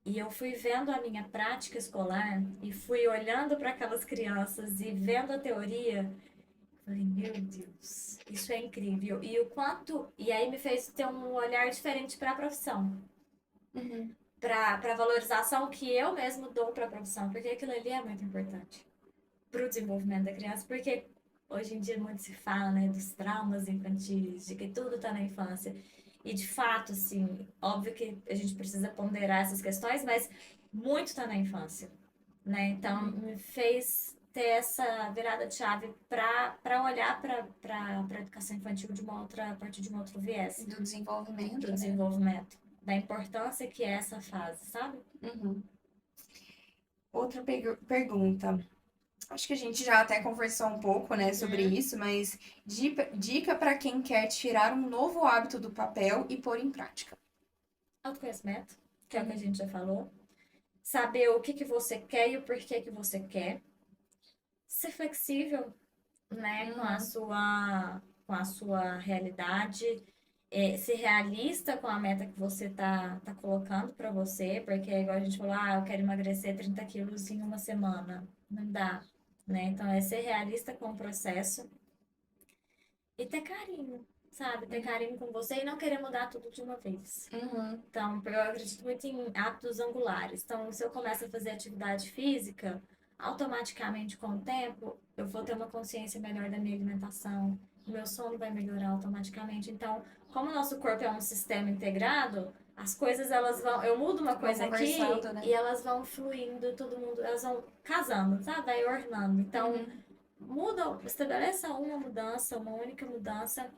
e eu fui vendo a minha prática escolar, e fui olhando para aquelas crianças e vendo a teoria, falei, meu Deus, isso é incrível. E o quanto. E aí me fez ter um olhar diferente para a profissão. Para a valorização que eu mesmo dou para a profissão. Porque aquilo ali é muito importante para o desenvolvimento da criança. Porque hoje em dia muito se fala, né, dos traumas infantis, de que tudo está na infância. E de fato, assim, óbvio que a gente precisa ponderar essas questões, mas muito está na infância. Né? Então, me fez ter essa virada de chave para olhar para a educação infantil a partir de um outro viés. Do desenvolvimento. Do desenvolvimento. Da importância que é essa fase, sabe? Outra pergunta. Acho que a gente já até conversou um pouco, né, sobre isso, mas dica para quem quer tirar um novo hábito do papel e pôr em prática. Autoconhecimento, que é o que a gente já falou. Saber o que você quer e o porquê que você quer. Ser flexível, né, com a sua realidade. Ser realista com a meta que você tá colocando para você, porque é igual a gente falou, eu quero emagrecer 30 quilos em uma semana. Não dá, né? Então, é ser realista com o processo e ter carinho, sabe? Ter carinho com você e não querer mudar tudo de uma vez. Então, eu acredito muito em hábitos angulares. Então, se eu começo a fazer atividade física, automaticamente com o tempo, eu vou ter uma consciência melhor da minha alimentação, o meu sono vai melhorar automaticamente. Então, como o nosso corpo é um sistema integrado, as coisas elas vão, eu mudo uma coisa aqui, né? E elas vão fluindo, todo mundo, elas vão casando, sabe? Vai ornando. Então, muda, estabeleça uma mudança, uma única mudança,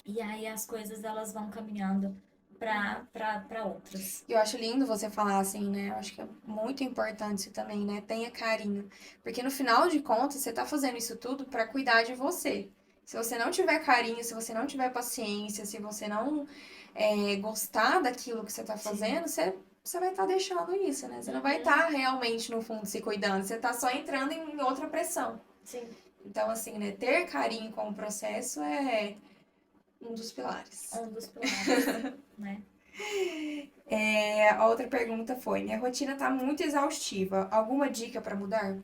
e aí as coisas elas vão caminhando para outras. Eu acho lindo você falar assim, né? Eu acho que é muito importante isso também, né? Tenha carinho. Porque no final de contas, você tá fazendo isso tudo pra cuidar de você. Se você não tiver carinho, se você não tiver paciência, se você não gostar daquilo que você tá Sim. fazendo, você vai estar deixando isso, né? Você não vai Uhum. estar realmente, no fundo, se cuidando. Você tá só entrando em outra pressão. Sim, Então, assim, né? Ter carinho com o processo é um dos pilares. um dos pilares, né? A outra pergunta foi: minha rotina tá muito exaustiva. Alguma dica pra mudar?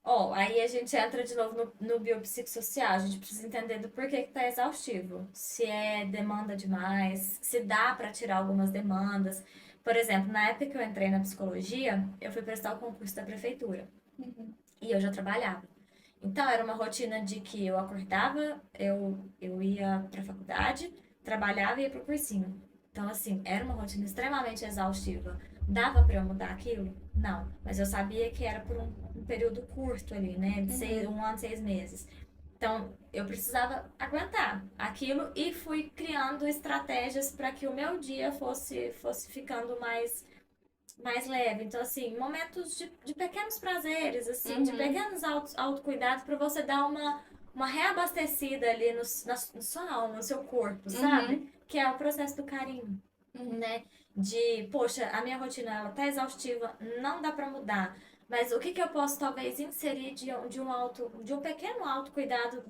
Ó, aí a gente entra de novo no biopsicossocial. A gente precisa entender do porquê que tá exaustivo. Se é demanda demais, se dá para tirar algumas demandas. Por exemplo, na época que eu entrei na psicologia, eu fui prestar o concurso da prefeitura. E eu já trabalhava. Então, era uma rotina de que eu acordava, eu ia pra faculdade, trabalhava e ia pro cursinho. Então, assim, era uma rotina extremamente exaustiva. Dava pra eu mudar aquilo? Não. Mas eu sabia que era por um período curto ali, né? De Uhum, 1 ano, 6 meses. Então, eu precisava aguentar aquilo e fui criando estratégias para que o meu dia fosse ficando mais leve. Então, assim, momentos de pequenos prazeres, assim, de uhum, pequenos autocuidados para você dar uma reabastecida ali na sua alma, no seu corpo, sabe? uhum, Que é o processo do carinho, uhum. né? De, poxa, a minha rotina ela tá exaustiva, não dá para mudar. Mas o que que eu posso talvez inserir de um pequeno autocuidado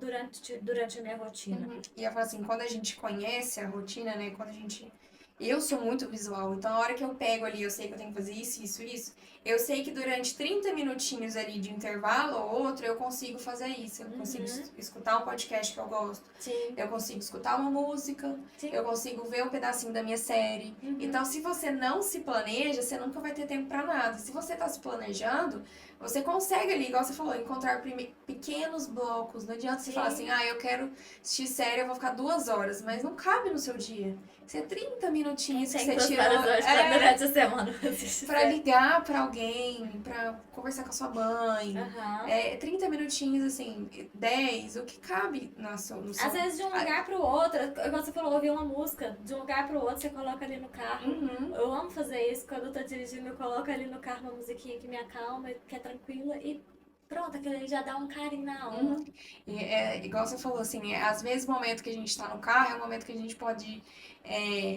durante a minha rotina? Uhum. E eu falo assim, quando a gente conhece a rotina, né? Quando a gente. Eu sou muito visual, então a hora que eu pego ali, eu sei que eu tenho que fazer isso, isso, isso. Eu sei que durante 30 minutinhos ali de intervalo ou outro, eu consigo fazer isso. Eu consigo Uhum, escutar um podcast que eu gosto. sim, Eu consigo escutar uma música. sim, Eu consigo ver um pedacinho da minha série. uhum, Então, se você não se planeja, você nunca vai ter tempo pra nada. Se você tá se planejando, você consegue ali, igual você falou, encontrar pequenos blocos. Não adianta você falar assim, sim. ah, eu quero assistir série, eu vou ficar 2 horas, mas não cabe no seu dia. Isso é 30 Quem minutinhos que tem você 2 horas tirou hoje durante a semana pra assistir pra série? ligar pra alguém, pra conversar com a sua mãe. Aham. 30 minutinhos, assim, 10, o que cabe no Às seu. vezes de um lugar pro outro, igual você falou, ouvir uma música, de um lugar pro outro você coloca ali no carro. Uhum. Eu amo fazer isso, quando eu tô dirigindo, eu coloco ali no carro uma musiquinha que me acalma, que é tranquila e pronto, aquilo ali já dá um carinho na alma. Uhum. E igual você falou, assim, às vezes o momento que a gente está no carro é o momento que a gente pode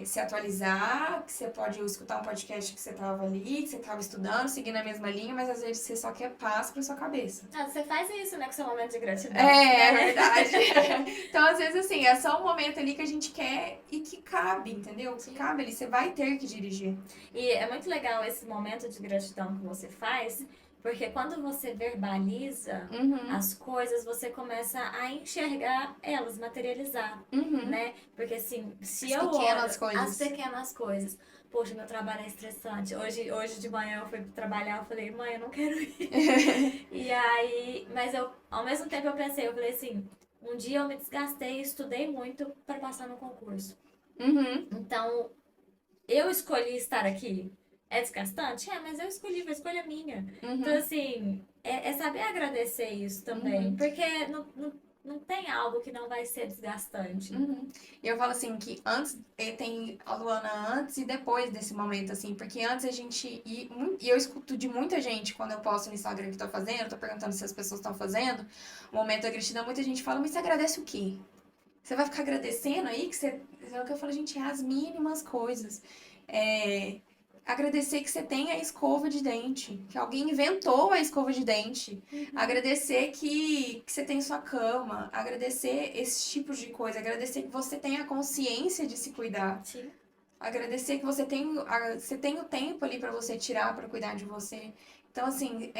se atualizar, que você pode escutar um podcast que você estava ali, que você estava estudando, seguindo a mesma linha, mas às vezes você só quer paz para sua cabeça. Ah, você faz isso, né, com seu momento de gratidão, É né? verdade. Então, às vezes, assim, é só um momento ali que a gente quer e que cabe, entendeu? Que Sim. cabe ali, você vai ter que dirigir. E é muito legal esse momento de gratidão que você faz, porque quando você verbaliza Uhum, as coisas, você começa a enxergar elas, materializar, uhum. né? Porque assim, se As eu pequenas olho as coisas. pequenas coisas, poxa, meu trabalho é estressante. Hoje de manhã eu fui trabalhar, eu falei, mãe, eu não quero ir. E aí, mas eu, ao mesmo tempo eu pensei, eu falei assim, um dia eu me desgastei, estudei muito para passar no concurso. Uhum, Então, eu escolhi estar aqui. É desgastante? É, mas eu escolhi, foi escolha minha. Então, uhum, assim, é saber agradecer isso também. uhum. Porque não tem algo que não vai ser desgastante. Uhum. E eu falo assim que antes tem a Luana antes e depois desse momento, assim, porque antes a gente. E eu escuto de muita gente quando eu posto no Instagram que tô fazendo, tô perguntando se as pessoas estão fazendo. O momento da gratidão, muita gente fala, mas você agradece o quê? Você vai ficar agradecendo aí que você. É o que eu falo, gente, é as mínimas coisas. É, agradecer que você tem a escova de dente, que alguém inventou a escova de dente. Uhum. Agradecer que você tem sua cama. Agradecer esse tipo de coisa. Agradecer que você tem a consciência de se cuidar. Sim. Agradecer que você tem o tempo ali pra você tirar pra cuidar de você. Então, assim,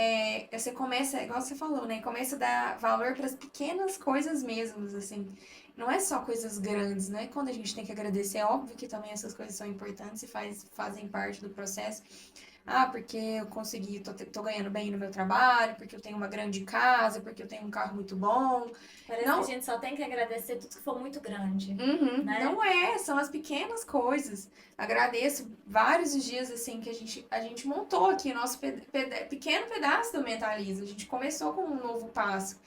você começa, igual você falou, né? Começa a dar valor para as pequenas coisas mesmo, assim. Não é só coisas grandes, né? Quando a gente tem que agradecer, é óbvio que também essas coisas são importantes e fazem parte do processo. Ah, porque eu consegui, tô ganhando bem no meu trabalho, porque eu tenho uma grande casa, porque eu tenho um carro muito bom. Parece que a Não, gente só tem que agradecer tudo que for muito grande, uhum, né? não são as pequenas coisas. Agradeço vários os dias assim que a gente montou aqui o nosso pequeno pedaço do Mentaliza. A gente começou com um novo passo.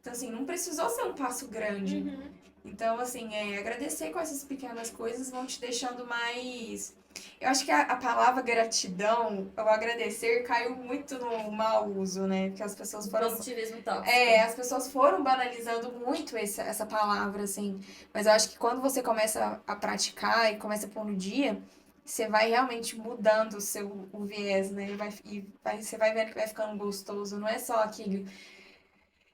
Então, assim, não precisou ser um passo grande. Uhum. Então, assim, agradecer com essas pequenas coisas vão te deixando mais. Eu acho que a palavra gratidão, ou agradecer, caiu muito no mau uso, né? Porque as pessoas foram. Positivismo tóxico. As pessoas foram banalizando muito essa palavra, assim. Mas eu acho que quando você começa a praticar e começa a pôr no dia, você vai realmente mudando o viés, né? Você vai vendo que vai ficando gostoso. Não é só aquele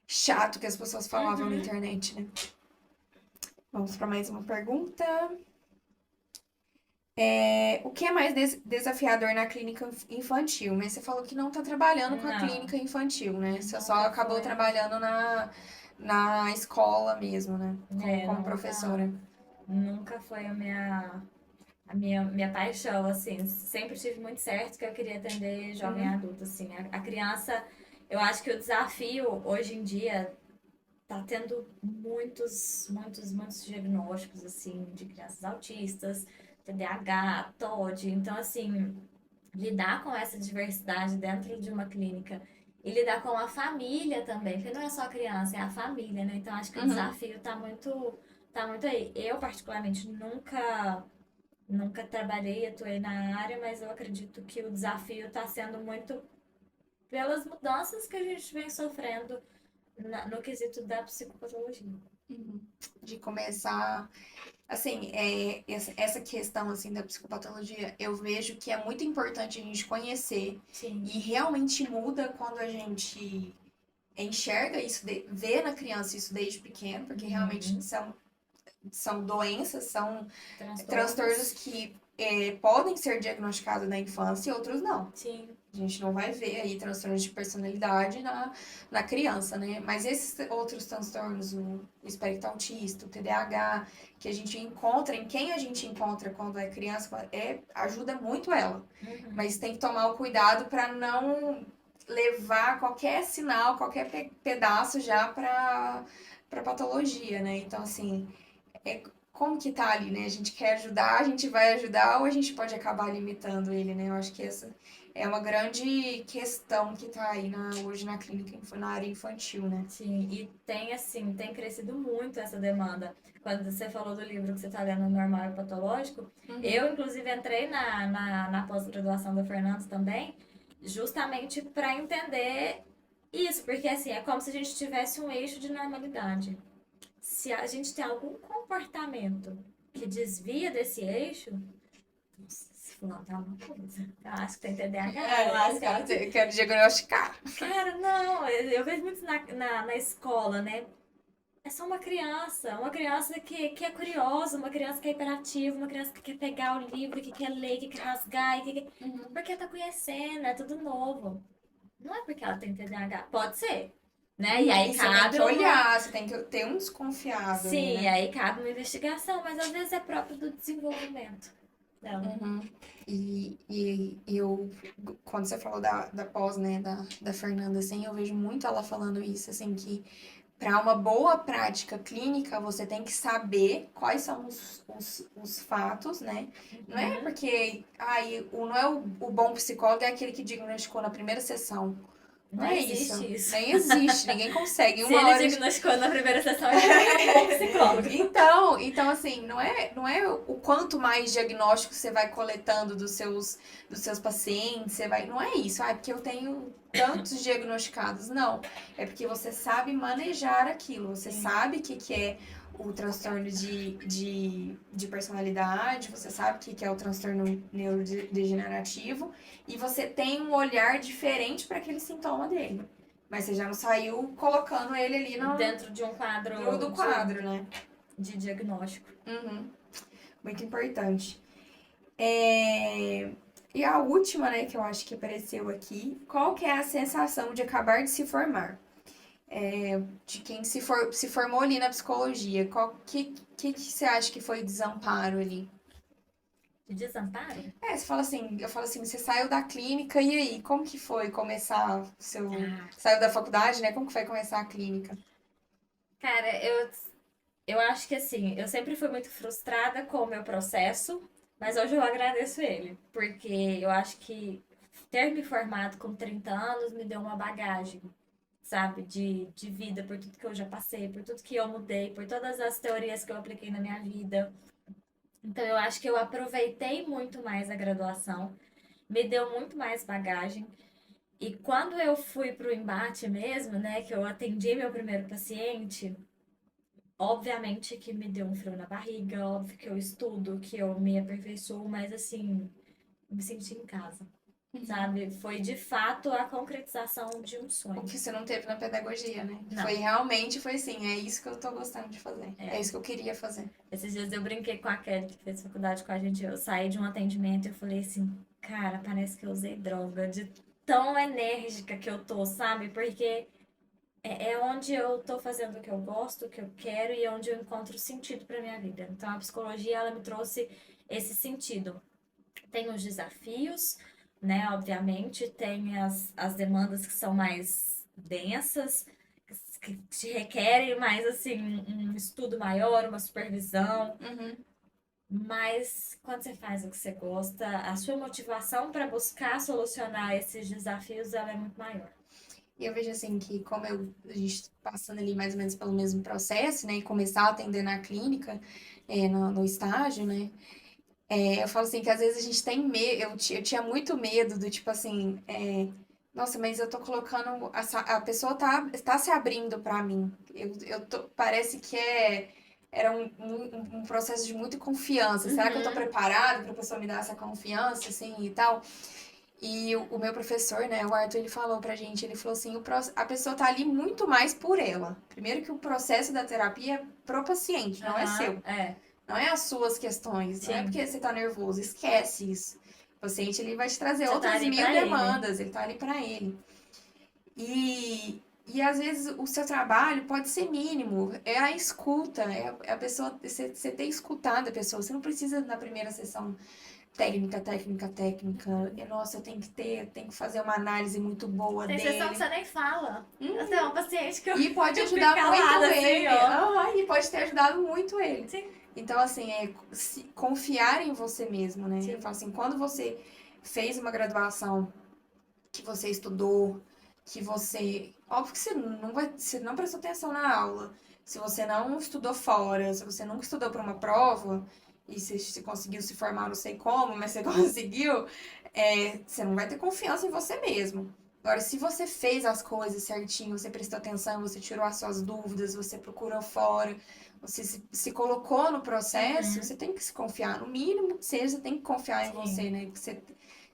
chato que as pessoas falavam na Uhum. internet, né? Vamos para mais uma pergunta. O que é mais desafiador na clínica infantil? Mas você falou que não está trabalhando com a Não, clínica infantil, né? Você só nunca acabou foi. trabalhando na escola mesmo, né? Como Nunca, professora. nunca foi a minha paixão, assim. Sempre tive muito certo que eu queria atender jovem Uhum, adulto, assim. A criança, eu acho que o desafio hoje em dia tá tendo muitos diagnósticos, assim, de crianças autistas, TDAH, TOD. Então, assim, lidar com essa diversidade dentro de uma clínica e lidar com a família também, porque não é só a criança, é a família, né? Então, acho que o uhum, desafio tá muito aí. Eu, particularmente, nunca trabalhei, atuei na área, mas eu acredito que o desafio está sendo muito pelas mudanças que a gente vem sofrendo no quesito da psicopatologia. uhum. De começar. Assim, essa questão assim da psicopatologia, eu vejo que é muito importante a gente conhecer Sim. e realmente muda quando a gente enxerga isso, vê na criança isso desde pequeno, porque realmente Uhum. são doenças, são transtornos Transtornos. que podem ser diagnosticados na infância e outros não. Sim. A gente não vai ver aí transtornos de personalidade na criança, né? Mas esses outros transtornos, o espectro autista, o TDAH, que a gente encontra, em quem a gente encontra quando é criança, ajuda muito ela. Uhum. Mas tem que tomar o cuidado para não levar qualquer sinal, qualquer pedaço já para patologia, né? Então, assim, como que tá ali, né? A gente quer ajudar, a gente vai ajudar ou a gente pode acabar limitando ele, né? Eu acho que essa é uma grande questão que tá aí hoje na clínica, na área infantil, né? Sim, e tem assim, tem crescido muito essa demanda. Quando você falou do livro que você está lendo, Normal e Patológico, Uhum, eu, inclusive, entrei na pós-graduação da Fernandes também, justamente para entender isso, porque assim, é como se a gente tivesse um eixo de normalidade. Se a gente tem algum comportamento que desvia desse eixo, nossa, se fulano tem alguma coisa. Eu acho que tem TDAH, eu acho que ela eu quero diagnosticar. Cara, não, eu vejo muito na escola, né? É só uma criança que é curiosa, uma criança que é hiperativa, uma criança que quer pegar o livro, que quer ler, que quer rasgar, Uhum. porque tá conhecendo, é tudo novo. Não é porque ela tem TDAH, pode ser, né? E Uhum. aí E você tem cabe que uma. olhar, você tem que ter um desconfiado ali, Sim, né? aí cabe uma investigação, mas às vezes é próprio do desenvolvimento dela. Uhum. E eu, quando você falou da pós, né, da Fernanda, assim, eu vejo muito ela falando isso, assim, que para uma boa prática clínica, você tem que saber quais são os fatos, né? Não é Uhum. porque não é o bom psicólogo é aquele que diagnosticou na primeira sessão. Não Não é isso. existe isso. Nem existe, ninguém consegue. Em Se uma ele hora. diagnosticou na primeira sessão, ele não é um bom psicólogo. Então assim, não é o quanto mais diagnóstico você vai coletando dos seus pacientes, não é isso, porque eu tenho tantos diagnosticados, não. É porque você sabe manejar aquilo, você Sim. sabe o que, que é o transtorno de personalidade, você sabe o que, que é o transtorno neurodegenerativo, e você tem um olhar diferente para aquele sintoma dele. Mas você já não saiu colocando ele ali Dentro de um quadro do quadro, né? de diagnóstico. Uhum, muito importante. É, E a última, né, que eu acho que apareceu aqui, qual que é a sensação de acabar de se formar? De quem se formou ali na psicologia, que você acha que foi o desamparo ali? De desamparo? Você fala assim, eu falo assim, você saiu da clínica e aí, como que foi começar o seu... Ah, Saiu da faculdade, né? Como que foi começar a clínica? cara, eu acho que assim, eu sempre fui muito frustrada com o meu processo, mas hoje eu agradeço ele, porque eu acho que ter me formado com 30 anos me deu uma bagagem. sabe, de vida, por tudo que eu já passei, por tudo que eu mudei, por todas as teorias que eu apliquei na minha vida. Então, eu acho que eu aproveitei muito mais a graduação, me deu muito mais bagagem. E quando eu fui para o embate mesmo, né, que eu atendi meu primeiro paciente, obviamente que me deu um frio na barriga, óbvio que eu estudo, que eu me aperfeiçoo, mas assim, me senti em casa, sabe? Foi de fato a concretização de um O sonho. que você não teve na pedagogia, né? Não. Foi assim, é isso que eu tô gostando de fazer. É isso que eu queria fazer. Esses dias eu brinquei com a Kelly, que fez faculdade com a gente. Eu saí de um atendimento e eu falei assim, cara, parece que eu usei droga, de tão enérgica que eu tô, sabe? Porque é onde eu tô fazendo o que eu gosto, o que eu quero e é onde eu encontro sentido pra minha vida. Então a psicologia, ela me trouxe esse sentido. Tem os desafios, né? Obviamente, tem as demandas que são mais densas, que te requerem mais, assim, um estudo maior, uma supervisão. Mas quando você faz o que você gosta, a sua motivação para buscar solucionar esses desafios, ela é muito maior. E eu vejo assim que a gente passando ali mais ou menos pelo mesmo processo, né? E começar a atender na clínica, no estágio, né? Eu falo assim que às vezes a gente tem medo, eu tinha muito medo do tipo assim, nossa, mas eu tô colocando, a pessoa tá se abrindo pra mim. Parece que era um processo de muita confiança. Será que eu tô preparado pra pessoa me dar essa confiança, assim, e tal? E o meu professor, né, o Arthur, ele falou pra gente, ele falou assim, a pessoa tá ali muito mais por ela. Primeiro que o processo da terapia é pro paciente, não é seu. Não é as suas questões, não é porque você tá nervoso, esquece isso. O paciente, ele vai te trazer Você tá outras ali mil pra ele. demandas, ele tá ali pra ele. E às vezes o seu trabalho pode ser mínimo, é a escuta, é a pessoa, você ter escutado a pessoa, você não precisa na primeira sessão técnica. Nossa, eu tenho que fazer uma análise muito boa Tem dele. sessão que você nem fala. Eu tenho um paciente que eu E pode eu ajudar fico muito calada, ele. assim, ó. E pode ter ajudado muito ele. Sim. Então, assim, confiar em você mesmo, né? Sim. Eu falo assim, quando você fez uma graduação, que você estudou, que você. Óbvio que você não prestou atenção na aula. Se você não estudou fora, se você nunca estudou para uma prova, e você conseguiu se formar, não sei como, mas você conseguiu, você não vai ter confiança em você mesmo. Agora, se você fez as coisas certinho, você prestou atenção, você tirou as suas dúvidas, você procurou fora, você se colocou no processo, você tem que se confiar. No mínimo que seja, você tem que confiar em você, né?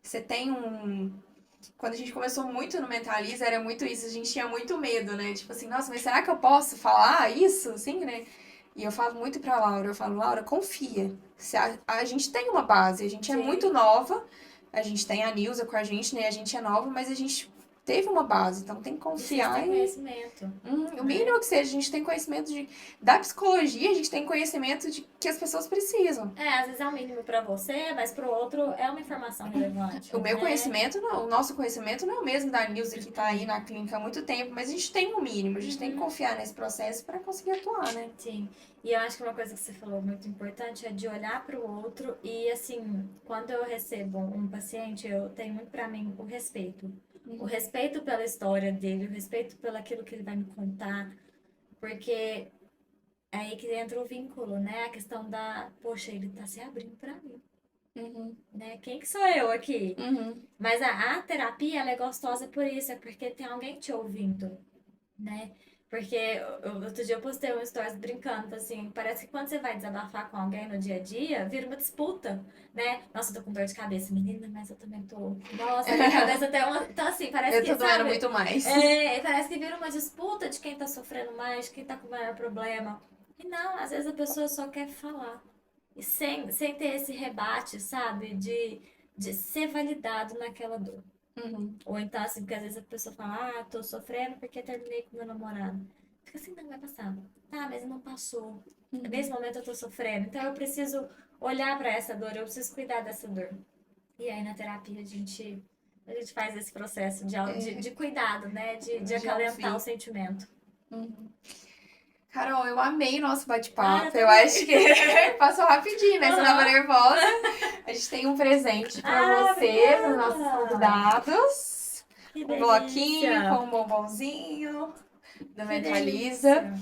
Você tem um. Quando a gente começou muito no Mentaliza, era muito isso, a gente tinha muito medo, né? Tipo assim, nossa, mas será que eu posso falar isso? Assim, né? E eu falo muito pra Laura, eu falo, Laura, confia. A gente tem uma base, a gente é muito nova, a gente tem a Nilza com a gente, né? A gente é nova, mas a gente teve uma base, então tem que confiar. Vocês têm conhecimento. O mínimo que seja, a gente tem conhecimento da psicologia, a gente tem conhecimento de que as pessoas precisam. Às vezes é o mínimo pra você, mas pro outro é uma informação relevante. O meu conhecimento não, o nosso conhecimento não é o mesmo da Nilza que tá aí na clínica há muito tempo, mas a gente tem um mínimo, a gente tem que confiar nesse processo para conseguir atuar, né? Sim. E eu acho que uma coisa que você falou muito importante é de olhar pro outro e, assim, quando eu recebo um paciente, eu tenho muito pra mim o respeito. O respeito pela história dele, o respeito pelo aquilo que ele vai me contar, porque é aí que entra o vínculo, né? A questão da, poxa, ele tá se abrindo pra mim. Né? Quem que sou eu aqui? Mas a terapia, ela é gostosa por isso, é porque tem alguém te ouvindo, né? Porque outro dia eu postei um stories brincando, assim, parece que quando você vai desabafar com alguém no dia a dia, vira uma disputa, né? Nossa, eu tô com dor de cabeça, menina, mas eu também tô. Nossa, minha cabeça até uma. Então, assim, parece que. Eu tô doendo muito mais. Parece que vira uma disputa de quem tá sofrendo mais, de quem tá com o maior problema. E não, às vezes a pessoa só quer falar. E sem ter esse rebate, sabe? De ser validado naquela dor. Ou então, assim, porque às vezes a pessoa fala, tô sofrendo porque terminei com meu namorado. Fica assim, não, vai passar. Tá, mas não passou. Nesse momento eu tô sofrendo. Então eu preciso olhar pra essa dor, eu preciso cuidar dessa dor. E aí na terapia a gente faz esse processo de cuidado, né? De acalentar o sentimento. Carol, eu amei nosso bate-papo. Eu eu acho que passou rapidinho, né? Você tava nervosa. A gente tem um presente pra você, obrigada. pros nossos convidados. Que um delícia. bloquinho com um bombonzinho da Que Mentaliza. delícia.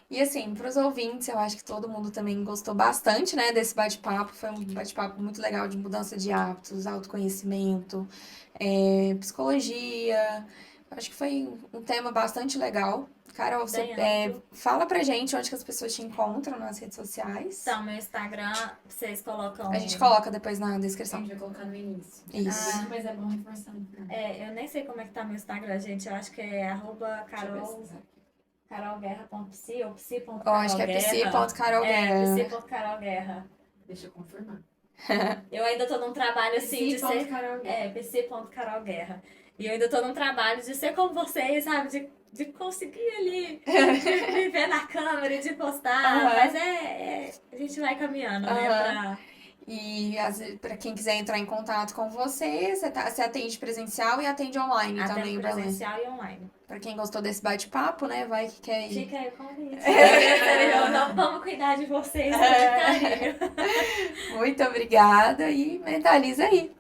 E assim, para os ouvintes, eu acho que todo mundo também gostou bastante, né, desse bate-papo. Foi um bate-papo muito legal de mudança de hábitos, autoconhecimento, psicologia. Eu acho que foi um tema bastante legal. Carol, você Bem amplo. fala pra gente onde que as pessoas te encontram nas redes sociais. Então, meu Instagram, vocês colocam. A gente coloca depois na descrição. A gente vai colocar no início. Isso. Mas é bom reforçar. Eu nem sei como é que tá meu Instagram, gente. Eu acho que é carolguerra.psi ou psi.carolguerra. Eu acho que é psi.carolguerra. psi.carolguerra. Deixa eu confirmar. Eu ainda tô num trabalho assim de ser. Carolguerra. psi.carolguerra. E eu ainda tô num trabalho de ser como vocês, sabe? De conseguir ali me ver na câmera e de postar. Uhum. Mas a gente vai caminhando, né? E para quem quiser entrar em contato com você, você atende presencial e atende online Até também, Belém. presencial e online. Pra quem gostou desse bate-papo, né? Vai que quer ir. Fica aí o convite. Não, vamos cuidar de vocês com carinho. Muito obrigada e mentaliza aí.